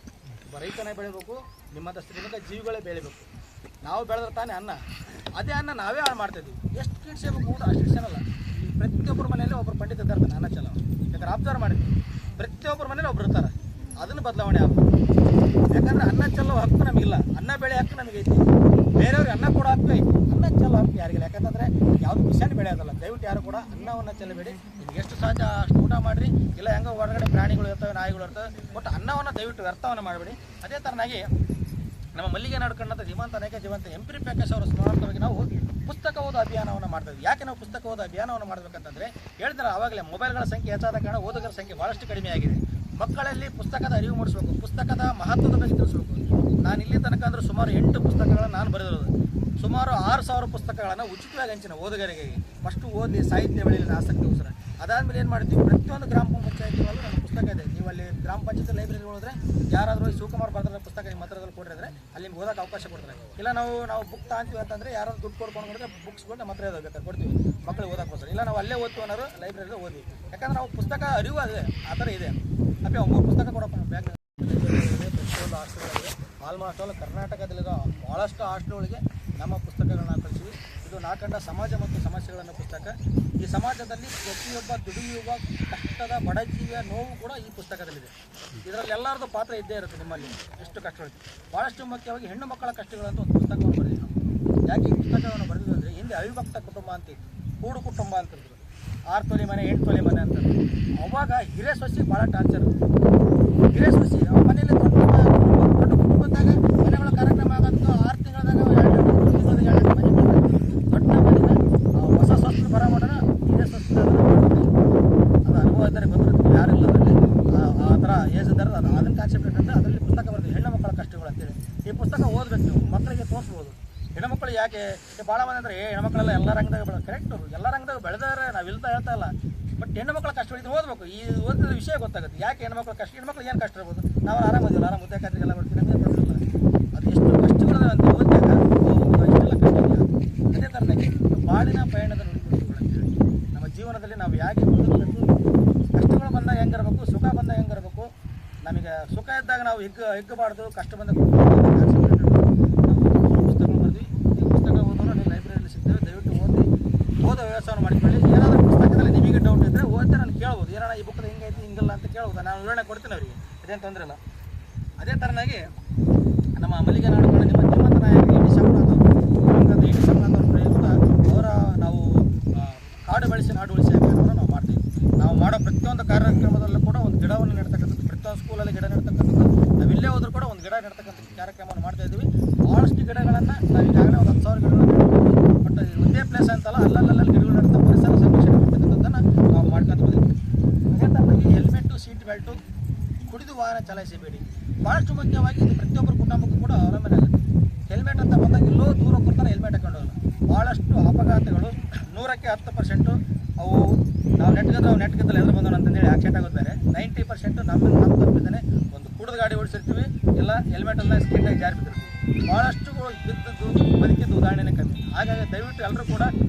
ರೈತನೇ ಬೆಳಿಬೇಕು, ನಿಮ್ಮಂಥ ಶ್ರೀಮಂತ ಜೀವಿಗಳೇ ಬೆಳಿಬೇಕು. ನಾವು ಬೆಳೆದ್ರೆ ತಾನೇ ಅನ್ನ. ಅದೇ ಅನ್ನ ನಾವೇ ಹಾಳು ಮಾಡ್ತಾಯಿದ್ವಿ. ಎಷ್ಟು ಕಿಡ್ಸೇಬೇಕು ಊಟ ಅಷ್ಟು ಕಿಡ್ಸೇನಲ್ಲ. ಪ್ರತಿಯೊಬ್ಬರ ಮನೆಯಲ್ಲಿ ಒಬ್ಬರು ಪಂಡಿತ ಇರ್ತಾರೆ ಅನ್ನ ಚಲೋ. ಯಾಕಂದ್ರೆ ಅಬ್ಸರ್ವ್ ಮಾಡಿದ್ವಿ, ಪ್ರತಿಯೊಬ್ಬರ ಮನೇಲಿ ಒಬ್ರು ಇರ್ತಾರೆ. ಅದನ್ನು ಬದಲಾವಣೆ ಆಗಬೇಕು. ಯಾಕಂದರೆ ಅನ್ನ ಚೆಲ್ಲೋ ಹಕ್ಕು ನಮಗಿಲ್ಲ, ಅನ್ನ ಬೆಳೆ ಹಕ್ಕು ನಮಗೈತಿ. ಬೇರೆಯವ್ರಿಗೆ ಅನ್ನ ಕೊಡೋ ಹಕ್ಕು ಐತಿ, ಅನ್ನ ಚೆಲ್ಲೋ ಹಕ್ಕು ಯಾರಿಗಿಲ್ಲ. ಯಾಕಂತಂದರೆ ಯಾವುದು ಮಿಷನ್ ಬೆಳೆಯೋದಲ್ಲ. ದಯವಿಟ್ಟು ಯಾರು ಕೂಡ ಅನ್ನವನ್ನು ಚೆಲ್ಲಬೇಡಿ. ನಿಮ್ಗೆ ಎಷ್ಟು ಸಾಧ್ಯ ಅಷ್ಟು ಊಟ ಮಾಡಿರಿ. ಇಲ್ಲ ಹೆಂಗೋ ಹೊರಗಡೆ ಪ್ರಾಣಿಗಳು ಇರ್ತವೆ, ನಾಯಿಗಳು ಇರ್ತವೆ. ಬಟ್ ಅನ್ನವನ್ನು ದಯವಿಟ್ಟು ವ್ಯರ್ಥವನ್ನು ಮಾಡಬೇಡಿ. ಅದೇ ಥರನಾಗಿ ನಮ್ಮ ಮಲ್ಲಿಗೆ ನಾಡು ಕನ್ನಡ ಧೀಮಂತ ನಾಯಕ ಜೀವಂತ MP ಪ್ರಕಾಶ್ ಅವರ ಸ್ಮರಣಾರ್ಥವಾಗಿ ನಾವು ಪುಸ್ತಕ ಓದೋ ಅಭಿಯಾನವನ್ನು ಮಾಡ್ತೀವಿ. ಯಾಕೆ ನಾವು ಪುಸ್ತಕ ಓದೋ ಅಭಿಯಾನವನ್ನು ಮಾಡಬೇಕಂತಂದರೆ, ಹೇಳಿದ್ರೆ ಆವಾಗಲೇ ಮೊಬೈಲ್ಗಳ ಸಂಖ್ಯೆ ಹೆಚ್ಚಾದ ಕಾರಣ ಓದುಗರ ಸಂಖ್ಯೆ ಭಾಳಷ್ಟು ಕಡಿಮೆ ಆಗಿದೆ. ಮಕ್ಕಳಲ್ಲಿ ಪುಸ್ತಕದ ಅರಿವು ಮೂಡಿಸಬೇಕು, ಪುಸ್ತಕದ ಮಹತ್ವದ ಬಗ್ಗೆ ತಿಳಿಸಬೇಕು. ನಾನು ಇಲ್ಲಿ ತನಕ ಅಂದರೆ ಸುಮಾರು 8 ಪುಸ್ತಕಗಳನ್ನು ನಾನು ಬರೆದಿರೋದು. ಸುಮಾರು 6,000 ಪುಸ್ತಕಗಳನ್ನು ಉಚಿತವಾಗಿ ಹಂಚಿನ ಓದುಗರಿಗೆ. ಫಸ್ಟು ಓದಿ ಸಾಹಿತ್ಯ ಬೆಳೆಯಲ್ಲಿ ಆಸಕ್ತಿ ಉಸಿರ. ಅದಾದಮೇಲೆ ಏನು ಮಾಡ್ತೀವಿ, ಪ್ರತಿಯೊಂದು ಗ್ರಾಮ ಪಂಚಾಯತಿಗಳಲ್ಲೂ ನಮ್ಮ ಪುಸ್ತಕ ಇದೆ. ನೀವು ಅಲ್ಲಿ ಗ್ರಾಮ ಪಂಚಾಯತ್ ಲೈಬ್ರರಿ ಹೋದ್ರೆ ಯಾರಾದರೂ ಶಿವಕುಮಾರ್ ಬರೆದ ಪುಸ್ತಕ ನಿಮ್ಮ ಹತ್ರದಲ್ಲಿ ಕೊಟ್ಟಿದ್ರೆ ಅಲ್ಲಿ ನಿಮ್ಗೆ ಓದೋಕೆ ಅವಕಾಶ ಕೊಡ್ತಾರೆ. ಇಲ್ಲ ನಾವು ಬುಕ್ ತಗೊಂತೀವಿ ಅಂತಂದರೆ ಯಾರಾದ್ರು ದುಡ್ಡು ಕೊಡ್ಕೊಂಡು ಹೋದ್ರೆ ಬುಕ್ಸ್ಗಳು ನಮ್ಮ ಹತ್ರ ಬೇಕಾದ್ರೆ ಕೊಡ್ತೀವಿ, ಮಕ್ಕಳಿಗೆ ಓದೋಕ್ಕೋಸ್ಕರ. ಇಲ್ಲ ನಾವು ಅಲ್ಲೇ ಓದ್ತೀವಿ ಅನ್ನೋರು ಲೈಬ್ರರಿಯಲ್ಲಿ ಓದಿ. ಯಾಕಂದ್ರೆ ನಾವು ಪುಸ್ತಕ ಅರಿವು ಅದೇ ಆ ಥರ ಇದೆ. ಅಪ್ಪಿ 3 ಪುಸ್ತಕ ಕೊಡಪ್ಪ ಬ್ಯಾಗ್. ಪ್ರತಿಯೊಂದು ಹಾಸ್ಟೆಲ್ಗಳಿಗೆ ಆಲ್ಮೋಸ್ಟ್ ಆಲ್ ಕರ್ನಾಟಕದಲ್ಲಿರೋ ಭಾಳಷ್ಟು ಹಾಸ್ಟೆಲ್ಗಳಿಗೆ ನಮ್ಮ ಪುಸ್ತಕಗಳನ್ನ ಕಳಿಸಿವಿ. ಇದು ನಾಕಂಡ ಸಮಾಜ ಮತ್ತು ಸಮಸ್ಯೆಗಳನ್ನು ಪುಸ್ತಕ. ಈ ಸಮಾಜದಲ್ಲಿ ಪ್ರತಿಯೊಬ್ಬ ದುಡಿಯುವ ಕಷ್ಟದ ಬಡಜೀವಿಯ ನೋವು ಕೂಡ ಈ ಪುಸ್ತಕದಲ್ಲಿದೆ. ಇದರಲ್ಲಿ ಎಲ್ಲರದ್ದು ಪಾತ್ರ ಇದ್ದೇ ಇರುತ್ತೆ. ನಿಮ್ಮಲ್ಲಿ ಎಷ್ಟು ಕಷ್ಟಗಳಿದೆ. ಭಾಳಷ್ಟು ಮುಖ್ಯವಾಗಿ ಹೆಣ್ಣು ಮಕ್ಕಳ ಕಷ್ಟಗಳಂತ ಒಂದು ಪುಸ್ತಕವನ್ನು ಬರೆದಿವಿ ನಾವು. ಯಾಕೆ ಈ ಪುಸ್ತಕವನ್ನು ಬರೆದಿದ್ದು ಅಂದರೆ, ಹಿಂದೆ ಅವಿಭಕ್ತ ಕುಟುಂಬ ಅಂತಿತ್ತು, ಕೂಡು ಕುಟುಂಬ ಅಂತಿದ್ರು. 6 ತೊಲೆ ಮನೆ 8 ತೊಲೆ ಮನೆ ಅಂತ. ಅವಾಗ ಹಿರೇ ಸೊಸಿ ಭಾಳ ಟಾರ್ಚರ್. ಹಿರೇ ಸೊಸಿ ಮನೆಯಲ್ಲಿ ದೊಡ್ಡ ಕುಟುಂಬದಾಗ ಮನೆಗಳ ಕಾರ್ಯಕ್ರಮ ಆಗೋದು 6 ತಿಂಗಳದಾಗ 2 ತಿಂಗಳದಾಗ 2 ಮನೆ ಮಾಡ್ತಾರೆ. ದೊಡ್ಡ ಮನೆನ ಹೊಸ ಸ್ವಸ್ಥ ಬರ ಮಾಡೋಣ ಹಿರೇ ಸ್ವಸ್ಥ. ಅದು ಅನುಭವ ಇದ್ದರೆ ಗೊತ್ತಿರುತ್ತೆ, ಯಾರಿಲ್ಲ ಅದರಲ್ಲಿ ಆ ಥರ ಏಜ್ ಇದ್ದಾರೆ. ಅದನ್ನ ಕಾನ್ಸೆಪ್ಟ್ ಇಟ್ಟಂತೆ ಅದರಲ್ಲಿ ಪುಸ್ತಕ ಬರ್ತೀವಿ, ಹೆಣ್ಣು ಮಕ್ಕಳ ಕಷ್ಟಗಳು ಅಂತೇಳಿ. ಈ ಪುಸ್ತಕ ಓದಬೇಕು, ನೀವು ಮಕ್ಕಳಿಗೆ ತೋರಿಸ್ಬೋದು. ಹೆಣ್ಮಕ್ಳು ಯಾಕೆ ಭಾಳ ಮಂದಿ ಅಂದರೆ ಹೆಣ್ಮಕ್ಳೆಲ್ಲ ಎಲ್ಲ ರಂಗದಾಗ ಬೆಳೆದ ಕರೆಕ್ಟು, ಎಲ್ಲ ರಂಗದಾಗ ಬೆಳೆದಾರೆ, ನಾವು ಇಲ್ತಾ ಹೇಳ್ತಾ ಇಲ್ಲ. ಬಟ್ ಹೆಣ್ಣು ಮಕ್ಕಳ ಕಷ್ಟಗಳು ಓದಬೇಕು. ಈ ಓದಿದ ವಿಷಯ ಗೊತ್ತಾಗುತ್ತೆ. ಯಾಕೆ ಹೆಣ್ಮಕ್ಳ ಕಷ್ಟ, ಹೆಣ್ಮಕ್ಳು ಏನು ಕಷ್ಟ ಇರ್ಬೋದು. ನಾವು ಆರಾಮದಿಲ್ಲ, ಆರಾಮ ಮುದ್ದೆಕಾತ್ರಿಗೆ ಎಲ್ಲ ಬರ್ತೀವಿ, ನಮಗೆ ಬರ್ತಿಲ್ಲ. ಅದು ಎಷ್ಟು ಕಷ್ಟಗಳು ಅಂತ ಓದಿದಾಗ ಇಷ್ಟೆಲ್ಲ ಕಷ್ಟ ಇಲ್ಲ. ಅದೇ ಥರನಾಗಿ ಬಾಳಿನ ಪಯಣದ ನುಡಿಗುಟ್ಟುಗಳು ಅಂತೇಳಿ ನಮ್ಮ ಜೀವನದಲ್ಲಿ ನಾವು ಯಾಕೆ ಬದುಕಬೇಕು, ಕಷ್ಟಗಳು ಬಂದಾಗ ಹೆಂಗಿರ್ಬೇಕು, ಸುಖ ಬಂದಾಗ ಹೆಂಗಿರ್ಬೇಕು. ನಮಗೆ ಸುಖ ಇದ್ದಾಗ ನಾವು ಹಿಗ್ಗಬಾರ್ದು, ಕಷ್ಟ ಬಂದಾಗ ಪುಸ್ತಕಗಳು ಬರ್ತೀವಿ. ಈ ಪುಸ್ತಕ ಓದೋರು ನೀವು ಲೈಬ್ರರಿಯಲ್ಲಿ ಸಿಗ್ತೇವೆ. ದಯವಿಟ್ಟು ಓದೋ ವ್ಯವಸ್ಥೆಯನ್ನು ಮಾಡಿಕೊಳ್ಳಿ. ಏನಾದರೂ ಪುಸ್ತಕದಲ್ಲಿ ನಿಮಗೆ ಡೌಟ್ ಇದ್ದರೆ ಓದಿದ್ರೆ ನಾನು ಕೇಳ್ಬೋದು, ಏನಾರ ಈ ಬುಕ್ದು ಹಿಂಗೈತಿ ಹಿಂಗಿಲ್ಲ ಅಂತ ಕೇಳ್ಬೋದು. ನಾನು ವಿವರಣೆ ಕೊಡ್ತೀನಿ ಅವರಿಗೆ, ಅದೇನು ತೊಂದರೆ ಇಲ್ಲ. ಅದೇ ಥರನಾಗಿ ನಮ್ಮ ಮಲ್ಲಿಗೆ ನಾಡುಗಳ ನಿಮ್ಮಂತ ನಾಯಕ ಎ ಡಿ ಶಂಕರನಾಥ್ ಪ್ರಯುಕ್ತ ಅವರ ನಾವು ಕಾಡು ಬೆಳೆಸಿ ನಾಡು ಉಳಿಸಿ ಅಭಿಯಾನವನ್ನು ನಾವು ಮಾಡ್ತೀವಿ. ನಾವು ಮಾಡೋ ಪ್ರತಿಯೊಂದು ಕಾರ್ಯಕ್ರಮದಲ್ಲೂ ಕೂಡ ಒಂದು ಗಿಡವನ್ನು ನೆಡ್ತಕ್ಕಂಥದ್ದು, ಪ್ರತಿಯೊಂದು ಸ್ಕೂಲಲ್ಲಿ ಗಿಡ ನೆಡ್ತಕ್ಕಂಥದ್ದು, ನಾವಿಲ್ಲೇ ಹೋದ್ರೂ ಕೂಡ ಒಂದು ಗಿಡ ನೆಡ್ತಕ್ಕಂಥ ಕಾರ್ಯಕ್ರಮವನ್ನು ಮಾಡ್ತಾ ಇದ್ದೀವಿ. ಭಾಳಷ್ಟು ಗಿಡಗಳನ್ನು ನಾವು ಈಗಾಗಲೇ ಒಂದು 10,000 ಗಿಡಗಳನ್ನು ಬಟ್ ಒಂದೇ ಪ್ಲೇಸ್ ಅಂತಲ್ಲ, ಅಲ್ಲಲ್ಲಿ ಗಿಡಗಳು ನೆಡ್ತಾ ಪರಿಸರ ಸಂರಕ್ಷಣೆ ಮಾಡ್ತಕ್ಕಂಥದ್ದನ್ನು ನಾವು ಮಾಡ್ಕೊತ ಬಂದಿದ್ದೀವಿ. ಅದೇ ಥರವಾಗಿ ಹೆಲ್ಮೆಟ್ಟು, ಸೀಟ್ ಬೆಲ್ಟು, ಕುಡಿದು ವಾಹನ ಚಲಾಯಿಸಬೇಡಿ. ಭಾಳಷ್ಟು ಮುಖ್ಯವಾಗಿ ಇದು ಪ್ರತಿಯೊಬ್ಬರ ಕುಟುಂಬಕ್ಕೂ ಕೂಡ ಅವಲಂಬನೆ ಆಗುತ್ತೆ. ಹೆಲ್ಮೆಟ್ ಅಂತ ಬಂದಾಗ ಎಲ್ಲೋ ದೂರ ಕೊಡ್ತಾರೆ, ಹೆಲ್ಮೆಟ್ ಹಾಕೊಂಡು ಹೋಗಲ್ಲ. ಭಾಳಷ್ಟು ಅಪಘಾತಗಳು 100ಕ್ಕೆ 10% ಅವು ನಾವು ನೆಟ್ಗದಲ್ಲಿ ಎದುರು ಬಂದವನು ಅಂತಂದೇಳಿ ಆಕ್ಸಿಡೆಂಟ್ ಆಗೋದು ಬೇರೆ. 90% ನಮ್ಮಿಂದ ನಮ್ಮ ತಪ್ಪಿದ್ದಾನೆ. ಒಂದು ಕುಡಿದು ಗಾಡಿ ಓಡಿಸಿರ್ತೀವಿ, ಇಲ್ಲ ಹೆಲ್ಮೆಟೆಲ್ಲ ಸ್ಕಿಡ್ಡಾಗಿ ಜಾರಿ ಬಿದ್ದಿರ್ತೀವಿ. ಭಾಳಷ್ಟು ಬಿದ್ದದ್ದು ಬದುಕಿದ್ದು ಉದಾಹರಣೆನೇ ಕಮ್ಮಿ. ಹಾಗಾಗಿ ದಯವಿಟ್ಟು ಎಲ್ಲರೂ ಕೂಡ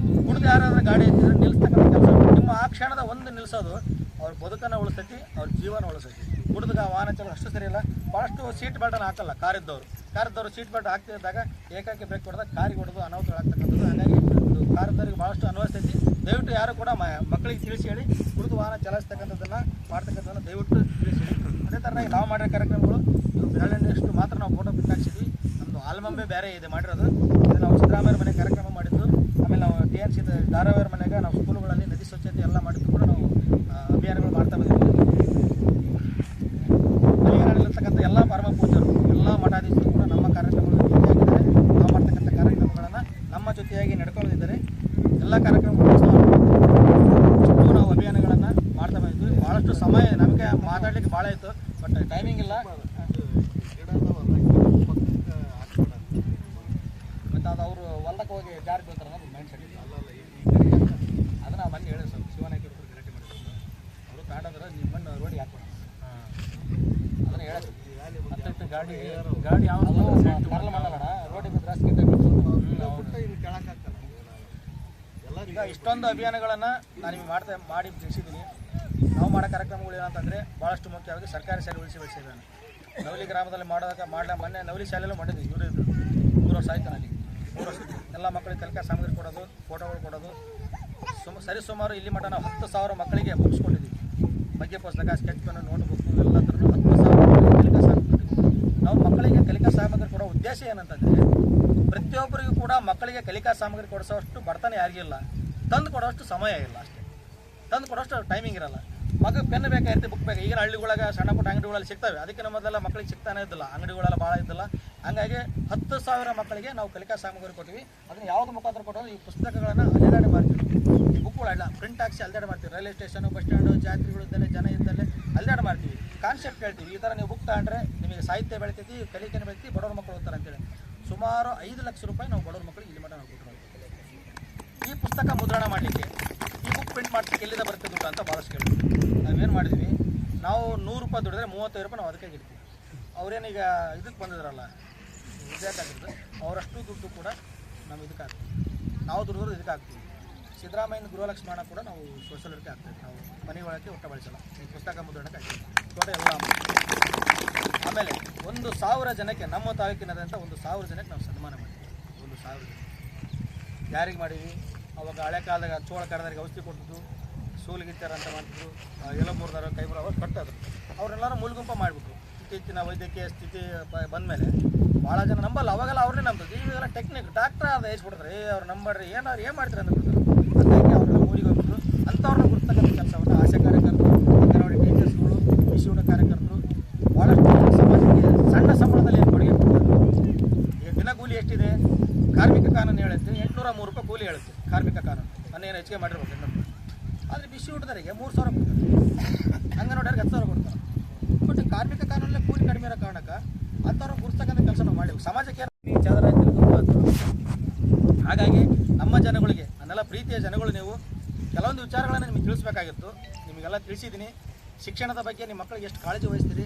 ಕುಡಿದು ಯಾರಾದ್ರೂ ಗಾಡಿ ಇದ್ದರೆ ನಿಲ್ಲಿಸ್ತಕ್ಕಂಥ ಕೆಲಸ. ನಿಮ್ಮ ಆ ಕ್ಷಣದ ಒಂದು ನಿಲ್ಲಿಸೋದು ಅವ್ರ ಬದುಕನ್ನು ಉಳಿಸ್ತೈತಿ, ಅವ್ರ ಜೀವನ ಉಳಿಸ್ತೈತಿ. ಕುಡಿದಾಗ ವಾಹನ ಚಲೋ ಅಷ್ಟು ಸರಿ ಇಲ್ಲ. ಭಾಳಷ್ಟು ಸೀಟ್ ಬೆಲ್ಟನ್ನು ಹಾಕಲ್ಲ ಕಾರಿದ್ದವರು ಸೀಟ್ ಬೆಲ್ಟ್ ಹಾಕ್ತಿದ್ದಾಗ ಏಕಾಏಕಿ ಬ್ರೇಕ್ ಹೊಡೆದಾಗ ಕಾರಿಗೆ ಹೊಡೆದು ಅನಾಹುತಗಳಾಗ್ತಕ್ಕಂಥದ್ದು. ಹಾಗಾಗಿ ಇದು ಕಾರದವರಿಗೆ ಭಾಳಷ್ಟು ಅನ್ವಯಿಸ್ತೈತಿ. ದಯವಿಟ್ಟು ಯಾರು ಕೂಡ ಮಕ್ಕಳಿಗೆ ತಿಳಿಸಿ ಹೇಳಿ, ಕುಡಿದು ವಾಹನ ಚಲಾಯಿಸ್ತಕ್ಕಂಥದ್ದನ್ನು ಮಾಡ್ತಕ್ಕಂಥದ್ದನ್ನು ದಯವಿಟ್ಟು ತಿಳಿಸಿ ಹೇಳಿ. ಅದೇ ಥರನಾಗಿ ನಾವು ಮಾಡಿರೋ ಕಾರ್ಯಕ್ರಮಗಳು ಇವು ಬೆರಳಿನಷ್ಟು ಮಾತ್ರ ನಾವು ಫೋಟೋ ಬಿಟ್ಟಾಕ್ಸಿದ್ವಿ. ನಮ್ಮದು ಆಲ್ಬಂಬೆ ಬೇರೆ ಇದೆ ಮಾಡಿರೋದು. ಇದು ನಾವು ಸಿದ್ದರಾಮಯ್ಯರ ಮನೆ ಕಾರ್ಯಕ್ರಮ ಮಾಡಿದ್ದು. ಆಮೇಲೆ ನಾವು TNC ಧಾರಾವಾಹಿಯರ ಮನೆಗೆ ನಾವು ಸ್ಕೂಲುಗಳಲ್ಲಿ ನದಿ ಸ್ವಚ್ಛತೆ ಎಲ್ಲ ಮಾಡಿದ್ದು ಕೂಡ ನಾವು ಅಭಿಯಾನಗಳು ಮಾಡ್ತಾ ಬಂದಿದ್ದೀವಿ. ಮಲ್ಲಿಗೆನಾಡಲ್ಲಿರ್ತಕ್ಕಂಥ ಎಲ್ಲ ಪರಮ ಪೂಜರು, ಎಲ್ಲ ಮಠಾಧೀಶರು ಕೂಡ ನಮ್ಮ ಕಾರ್ಯಕ್ರಮಗಳಲ್ಲಿ ಜೊತೆಯಾಗಿದ್ದಾರೆ. ನಾವು ಮಾಡ್ತಕ್ಕಂಥ ಕಾರ್ಯಕ್ರಮಗಳನ್ನು ನಮ್ಮ ಜೊತೆಯಾಗಿ ನಡ್ಕೊಂಡಿದ್ದಾರೆ. ಎಲ್ಲ ಕಾರ್ಯಕ್ರಮಗಳು ನಾವು ಅಭಿಯಾನಗಳನ್ನು ಮಾಡ್ತಾ ಬಂದಿದ್ವಿ. ಭಾಳಷ್ಟು ಸಮಯ ನಮಗೆ ಮಾತಾಡಲಿಕ್ಕೆ ಭಾಳ ಇತ್ತು, ಬಟ್ ಟೈಮಿಂಗ್ ಇಲ್ಲ. ಮತ್ತು ಅದು ಅವರು ಹೊಲಕ್ಕೆ ಹೋಗಿ ಜಾರಿ ಬೀಳ್ತಾರೆ ಅನ್ನೋದು ಮೈಂಡ್ ಸೆಟ್ ಇಲ್ಲ. ಅದನ್ನು ಮೊನ್ನೆ ಹೇಳಿ ಸ್ವಲ್ಪ ಶಿವನಾಯಕರು ಗಲಾಟೆ ಮಾಡಿದ್ರು. ಅವರು ಕಾಡಂದ್ರೆ ನಿಮ್ಮ ಮಣ್ಣು ರೋಡಿಗೆ ಹಾಕೋಣ ಅದನ್ನು ಹೇಳೋದು. ಮತ್ತೆ ಗಾಡಿ ಯಾವುದು ಕರ್ಲ ಮಾಡಬೇಡ, ರೋಡಿಗೆ ಬಿದ್ದರೆ ಸ್ಕಿಡ್ ಈಗ ಇಷ್ಟೊಂದು ಅಭಿಯಾನಗಳನ್ನು ನಾನು ನಿಮಗೆ ಮಾಡಿ ತಿಳಿಸಿದ್ದೀನಿ. ನಾವು ಮಾಡೋ ಕಾರ್ಯಕ್ರಮಗಳು ಏನಂತಂದರೆ ಭಾಳಷ್ಟು ಮುಖ್ಯವಾಗಿ ಸರ್ಕಾರಿ ಶಾಲೆ ಉಳಿಸಿ ಬೆಳೆಸಿದ್ದಾನೆ. ನವಲಿ ಗ್ರಾಮದಲ್ಲಿ ಮೊನ್ನೆ ನವಲಿ ಶಾಲೆಯಲ್ಲೂ ಮಾಡಿದ್ವಿ. 3 ವರ್ಷ ಆಯ್ತು ನನಗೆ. 3 ವರ್ಷ ಎಲ್ಲ ಮಕ್ಕಳಿಗೆ ಕಲಿಕಾ ಸಾಮಗ್ರಿ ಕೊಡೋದು, ಫೋಟೋಗಳು ಕೊಡೋದು. ಸರಿಸುಮಾರು ಇಲ್ಲಿ ಮಟ್ಟ ನಾವು 10,000 ಮಕ್ಕಳಿಗೆ ಬುಕ್ಸ್ ಕೊಟ್ಟಿದ್ದೀವಿ. ಬಗ್ಗೆ ಪುಸ್ತಕ, ಸ್ಕೆಚ್ ಪೆನ್, ನೋಟ್ ಬುಕ್ಕು ಎಲ್ಲ ಥರದ್ದು 10,000 ಮಕ್ಕಳಿಗೆ ಕಲಿಕಾ ಸಾಮಗ್ರಿ. ನಾವು ಮಕ್ಕಳಿಗೆ ಕಲಿಕಾ ಸಾಮಗ್ರಿ ಕೊಡೋ ಉದ್ದೇಶ ಏನಂತಂದರೆ, ಪ್ರತಿಯೊಬ್ಬರಿಗೂ ಕೂಡ ಮಕ್ಕಳಿಗೆ ಕಲಿಕಾ ಸಾಮಗ್ರಿ ಕೊಡಿಸೋಷ್ಟು ಬಡತನ ಯಾರಿಗಿಲ್ಲ, ತಂದು ಕೊಡೋಷ್ಟು ಸಮಯ ಇಲ್ಲ, ಅಷ್ಟೇ ತಂದು ಕೊಡೋಷ್ಟು ಟೈಮಿಂಗ್ ಇರಲ್ಲ. ಮಗ ಪೆನ್ ಬೇಕಾಗಿರುತ್ತೆ, ಬುಕ್ ಬೇಕು. ಈಗಿನ ಹಳ್ಳಿಗಳಾಗ ಸಣ್ಣ ಪುಟ್ಟ ಅಂಗಡಿಗಳಲ್ಲಿ ಸಿಗ್ತವೆ, ಅದಕ್ಕೆ ಮೊದಲೆಲ್ಲ ಮಕ್ಕಳಿಗೆ ಸಿಗ್ತಾನೆ ಇದ್ದಿಲ್ಲ, ಅಂಗಡಿಗಳೆಲ್ಲ ಭಾಳ ಇದ್ದಿಲ್ಲ. ಹಾಗಾಗಿ 10,000 ಮಕ್ಕಳಿಗೆ ನಾವು ಕಲಿಕಾ ಸಾಮಗ್ರಿ ಕೊಟ್ಟಿವಿ. ಅದನ್ನು ಯಾವ್ದು ಮುಖಾಂತರ ಕೊಟ್ಟರು, ಈ ಪುಸ್ತಕಗಳನ್ನು ಅಲ್ಲೆಡೆ ಮಾಡ್ತೀವಿ. ಈ ಬುಕ್ಗಳೆಲ್ಲ ಪ್ರಿಂಟ್ ಹಾಕ್ಸಿ ಅಲ್ಲೆಡೆ ಮಾಡ್ತೀವಿ. ರೈಲ್ವೆ ಸ್ಟೇಷನು, ಬಸ್ ಸ್ಟ್ಯಾಂಡು, ಜಾತ್ರೆಗಳು ಇದ್ದಲ್ಲೇ, ಜನ ಇದ್ದಲ್ಲೇ ಅಲ್ಲೆಡೆ ಮಾಡ್ತೀವಿ. ಕಾನ್ಸೆಪ್ಟ್ ಹೇಳ್ತೀವಿ, ಈ ಥರ ನೀವು ಬುಕ್ ತಗೊಂಡ್ರೆ ನಿಮಗೆ ಸಾಹಿತ್ಯ ಬೆಳಿತೈತಿ, ಕಲಿಕೆನ ಬೆಳಿತೈತಿ, ಬಡವ್ರ ಮಕ್ಕಳು ಓದ್ತಾರೆ ಅಂತೇಳಿ. ಸುಮಾರು 5 ಲಕ್ಷ ರೂಪಾಯಿ ನಾವು ಬಡವ್ರ ಮಕ್ಕಳಿಗೆ ಇಲ್ಲಿ ಮಟ್ಟ ನಾವು ಕೊಟ್ಟಿರೋದು. ಈ ಪುಸ್ತಕ ಮುದ್ರಣ ಮಾಡಲಿಕ್ಕೆ, ಈ ಬುಕ್ ಪ್ರಿಂಟ್ ಮಾಡ್ಲಿಕ್ಕೆ ಎಲ್ಲಿಂದ ಬರುತ್ತೆ ದುಡ್ಡು ಅಂತ ಭಾಳಷ್ಟು ಕೇಳ್ತೀವಿ. ನಾವೇನು ಮಾಡಿದ್ವಿ, ನಾವು 100 ರೂಪಾಯಿ ದುಡಿದ್ರೆ 35 ರೂಪಾಯಿ ನಾವು ಅದಕ್ಕೆ ಇಡ್ತೀವಿ. ಅವ್ರೇನೀಗ ಇದಕ್ಕೆ ಬಂದಿದ್ರಲ್ಲ ವಿದ್ಯಾರ್ಥಿಗಳು, ಅವರಷ್ಟು ದುಡ್ಡು ಕೂಡ ನಾವು ಇದಕ್ಕೆ ಹಾಕ್ತೀವಿ. ನಾವು ದುಡಿದ್ರು ಇದಕ್ಕೆ ಹಾಕ್ತೀವಿ. ಸಿದ್ದರಾಮಯ್ಯನ ಗೃಹಲಕ್ಷ್ಮಿ ಹಣ ಕೂಡ ನಾವು ಸೋಷಲ್ ವರ್ಕ್ಗೆ ಹಾಕ್ತೀವಿ. ನಾವು ಮನೆ ಒಳಗೆ ಊಟ ಬಳಸಲ್ಲ, ಈ ಪುಸ್ತಕ ಮುದ್ರಣಕ್ಕೆ ಹಾಕ್ತೀವಿ. ದೊಡ್ಡ ಎಲ್ಲ ಆಮೇಲೆ 1,000 ಜನಕ್ಕೆ, ನಮ್ಮ ತಾಲೂಕಿನದಂಥ 1,000 ಜನಕ್ಕೆ ನಾವು ಸನ್ಮಾನ ಮಾಡ್ತೀವಿ. 1,000 ಜನ ಯಾರಿಗೆ ಮಾಡೀವಿ? ಅವಾಗ ಹಳೆ ಕಾಲದಾಗ ಚೋಳ ಕರೆದವರಿಗೆ ಔಷಧಿ ಕೊಡ್ತಿದ್ದು, ಸೂಲಿಗಿತ್ತಾರ ಅಂತ ಮಾಡ್ತಿದ್ರು, ಎಲಮೂರ್ದಾರ ಕೈಬರು ಅವ್ರು ಕಟ್ಟೋದು. ಅವ್ರನ್ನೆಲ್ಲರೂ ಮೂಲಗುಂಪ ಮಾಡಿಬಿಟ್ರು. ಇತ್ತೀಚಿನ ವೈದ್ಯಕೀಯ ಸ್ಥಿತಿ ಬಂದ ಮೇಲೆ ಭಾಳ ಜನ ನಂಬಲ್ಲ. ಅವಾಗೆಲ್ಲ ಅವ್ರನ್ನೇ ನಂಬ್ತದೆ. ಈಗೆಲ್ಲ ಟೆಕ್ನಿಕ್ ಡಾಕ್ಟ್ರ್ ಅದು ಹೇಳ್ಬಿಡ್ತಾರೆ, ಅವ್ರು ನಂಬಡ್ರಿ ಏನಾದ್ರು ಏನು ಮಾಡ್ತಾರೆ ಅಂತ ಬಿಡ್ತಾರೆ. ಹಾಗಾಗಿ ಅವ್ರನ್ನ ಊರಿಗೆ ಹೋಗ್ಬಿಟ್ಟು ಅಂಥವ್ರನ್ನ ಗುರ್ತಕ್ಕಂಥ ಕೆಲಸವನ್ನು ಆಶಾ ಕಾರ್ಯಕರ್ತರು, ಅಂಗನವಾಡಿ ಟೀಚರ್ಸ್ಗಳು, ಶಿಶುಣ ಕಾರ್ಯಕರ್ತರು ಭಾಳಷ್ಟು ಸಮಾಜಕ್ಕೆ ಸಣ್ಣ ಸಂಬಳದಲ್ಲಿ ಏನು ಕೊಡುಗೆ ಕೊಡ್ತಾರೆ. ಈಗ ದಿನ ಕೂಲಿ ಎಷ್ಟಿದೆ? ಕಾರ್ಮಿಕ ಕಾನೂನು ಹೇಳುತ್ತೆ 803 ರೂಪಾಯಿ ಕೂಲಿ ಹೇಳುತ್ತೆ ಕಾರ್ಮಿಕ ಕಾನೂನು. ಮೊನ್ನೇನು ಹೆಚ್ಚಿಗೆ ಮಾಡಿರ್ಬೇಕು ಇನ್ನೊಂದು. ಆದರೆ ಬಿಸಿ ಊಟದವರಿಗೆ 3,000 ಕೊಡ್ತಾರೆ, ಅಂಗನವಾಡಿಯವ್ರಿಗೆ 10,000 ಕೊಡ್ತಾರೆ. ಬಟ್ ಕಾರ್ಮಿಕ ಕಾನೂನಲ್ಲೇ ಕೂಲಿ ಕಡಿಮೆ ಇರೋ ಕಾರಣಕ್ಕೆ ಅಂಥವ್ರನ್ನ ಗುರ್ತಕ್ಕಂಥ ಕೆಲಸ ನಾವು ಮಾಡಿ ಸಮಾಜಕ್ಕೆ ಹಾಗಾಗಿ ನಮ್ಮ ಜನಗಳಿಗೆ, ನನ್ನೆಲ್ಲ ಪ್ರೀತಿಯ ಜನಗಳು, ನೀವು ಕೆಲವೊಂದು ವಿಚಾರಗಳನ್ನು ನಿಮಗೆ ತಿಳಿಸ್ಬೇಕಾಗಿತ್ತು. ನಿಮಗೆಲ್ಲ ತಿಳಿಸಿದ್ದೀನಿ. ಶಿಕ್ಷಣದ ಬಗ್ಗೆ ನಿಮ್ಮ ಮಕ್ಕಳಿಗೆ ಎಷ್ಟು ಕಾಳಜಿ ವಹಿಸ್ತೀರಿ,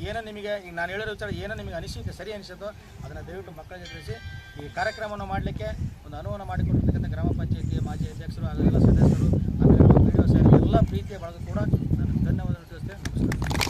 ಏನೋ ನಿಮಗೆ ಈಗ ನಾನು ಹೇಳಿರೋ ವಿಚಾರ ಏನೋ ನಿಮಗೆ ಅನಿಸಿಕೆ ಸರಿ ಅನಿಸುತ್ತೋ ಅದನ್ನು ದಯವಿಟ್ಟು ಮಕ್ಕಳಿಗೆ ತಿಳಿಸಿ. ಈ ಕಾರ್ಯಕ್ರಮವನ್ನು ಮಾಡಲಿಕ್ಕೆ ಒಂದು ಅನುವನ್ನು ಮಾಡಿಕೊಟ್ಟಿರ್ತಕ್ಕಂಥ ಗ್ರಾಮ ಪಂಚಾಯತಿ ಮಾಜಿ ಅಧ್ಯಕ್ಷರು ಹಾಗೂ ಎಲ್ಲ ಸದಸ್ಯರು, ಆಮೇಲೆ ವಿಡಿಯೋ ಎಲ್ಲ ಪ್ರೀತಿಯ ಬಳಗ ಕೂಡ ನಾನು ಧನ್ಯವಾದಗಳು ತಿಳಿಸ್ತೇನೆ. ನಮಸ್ಕಾರ.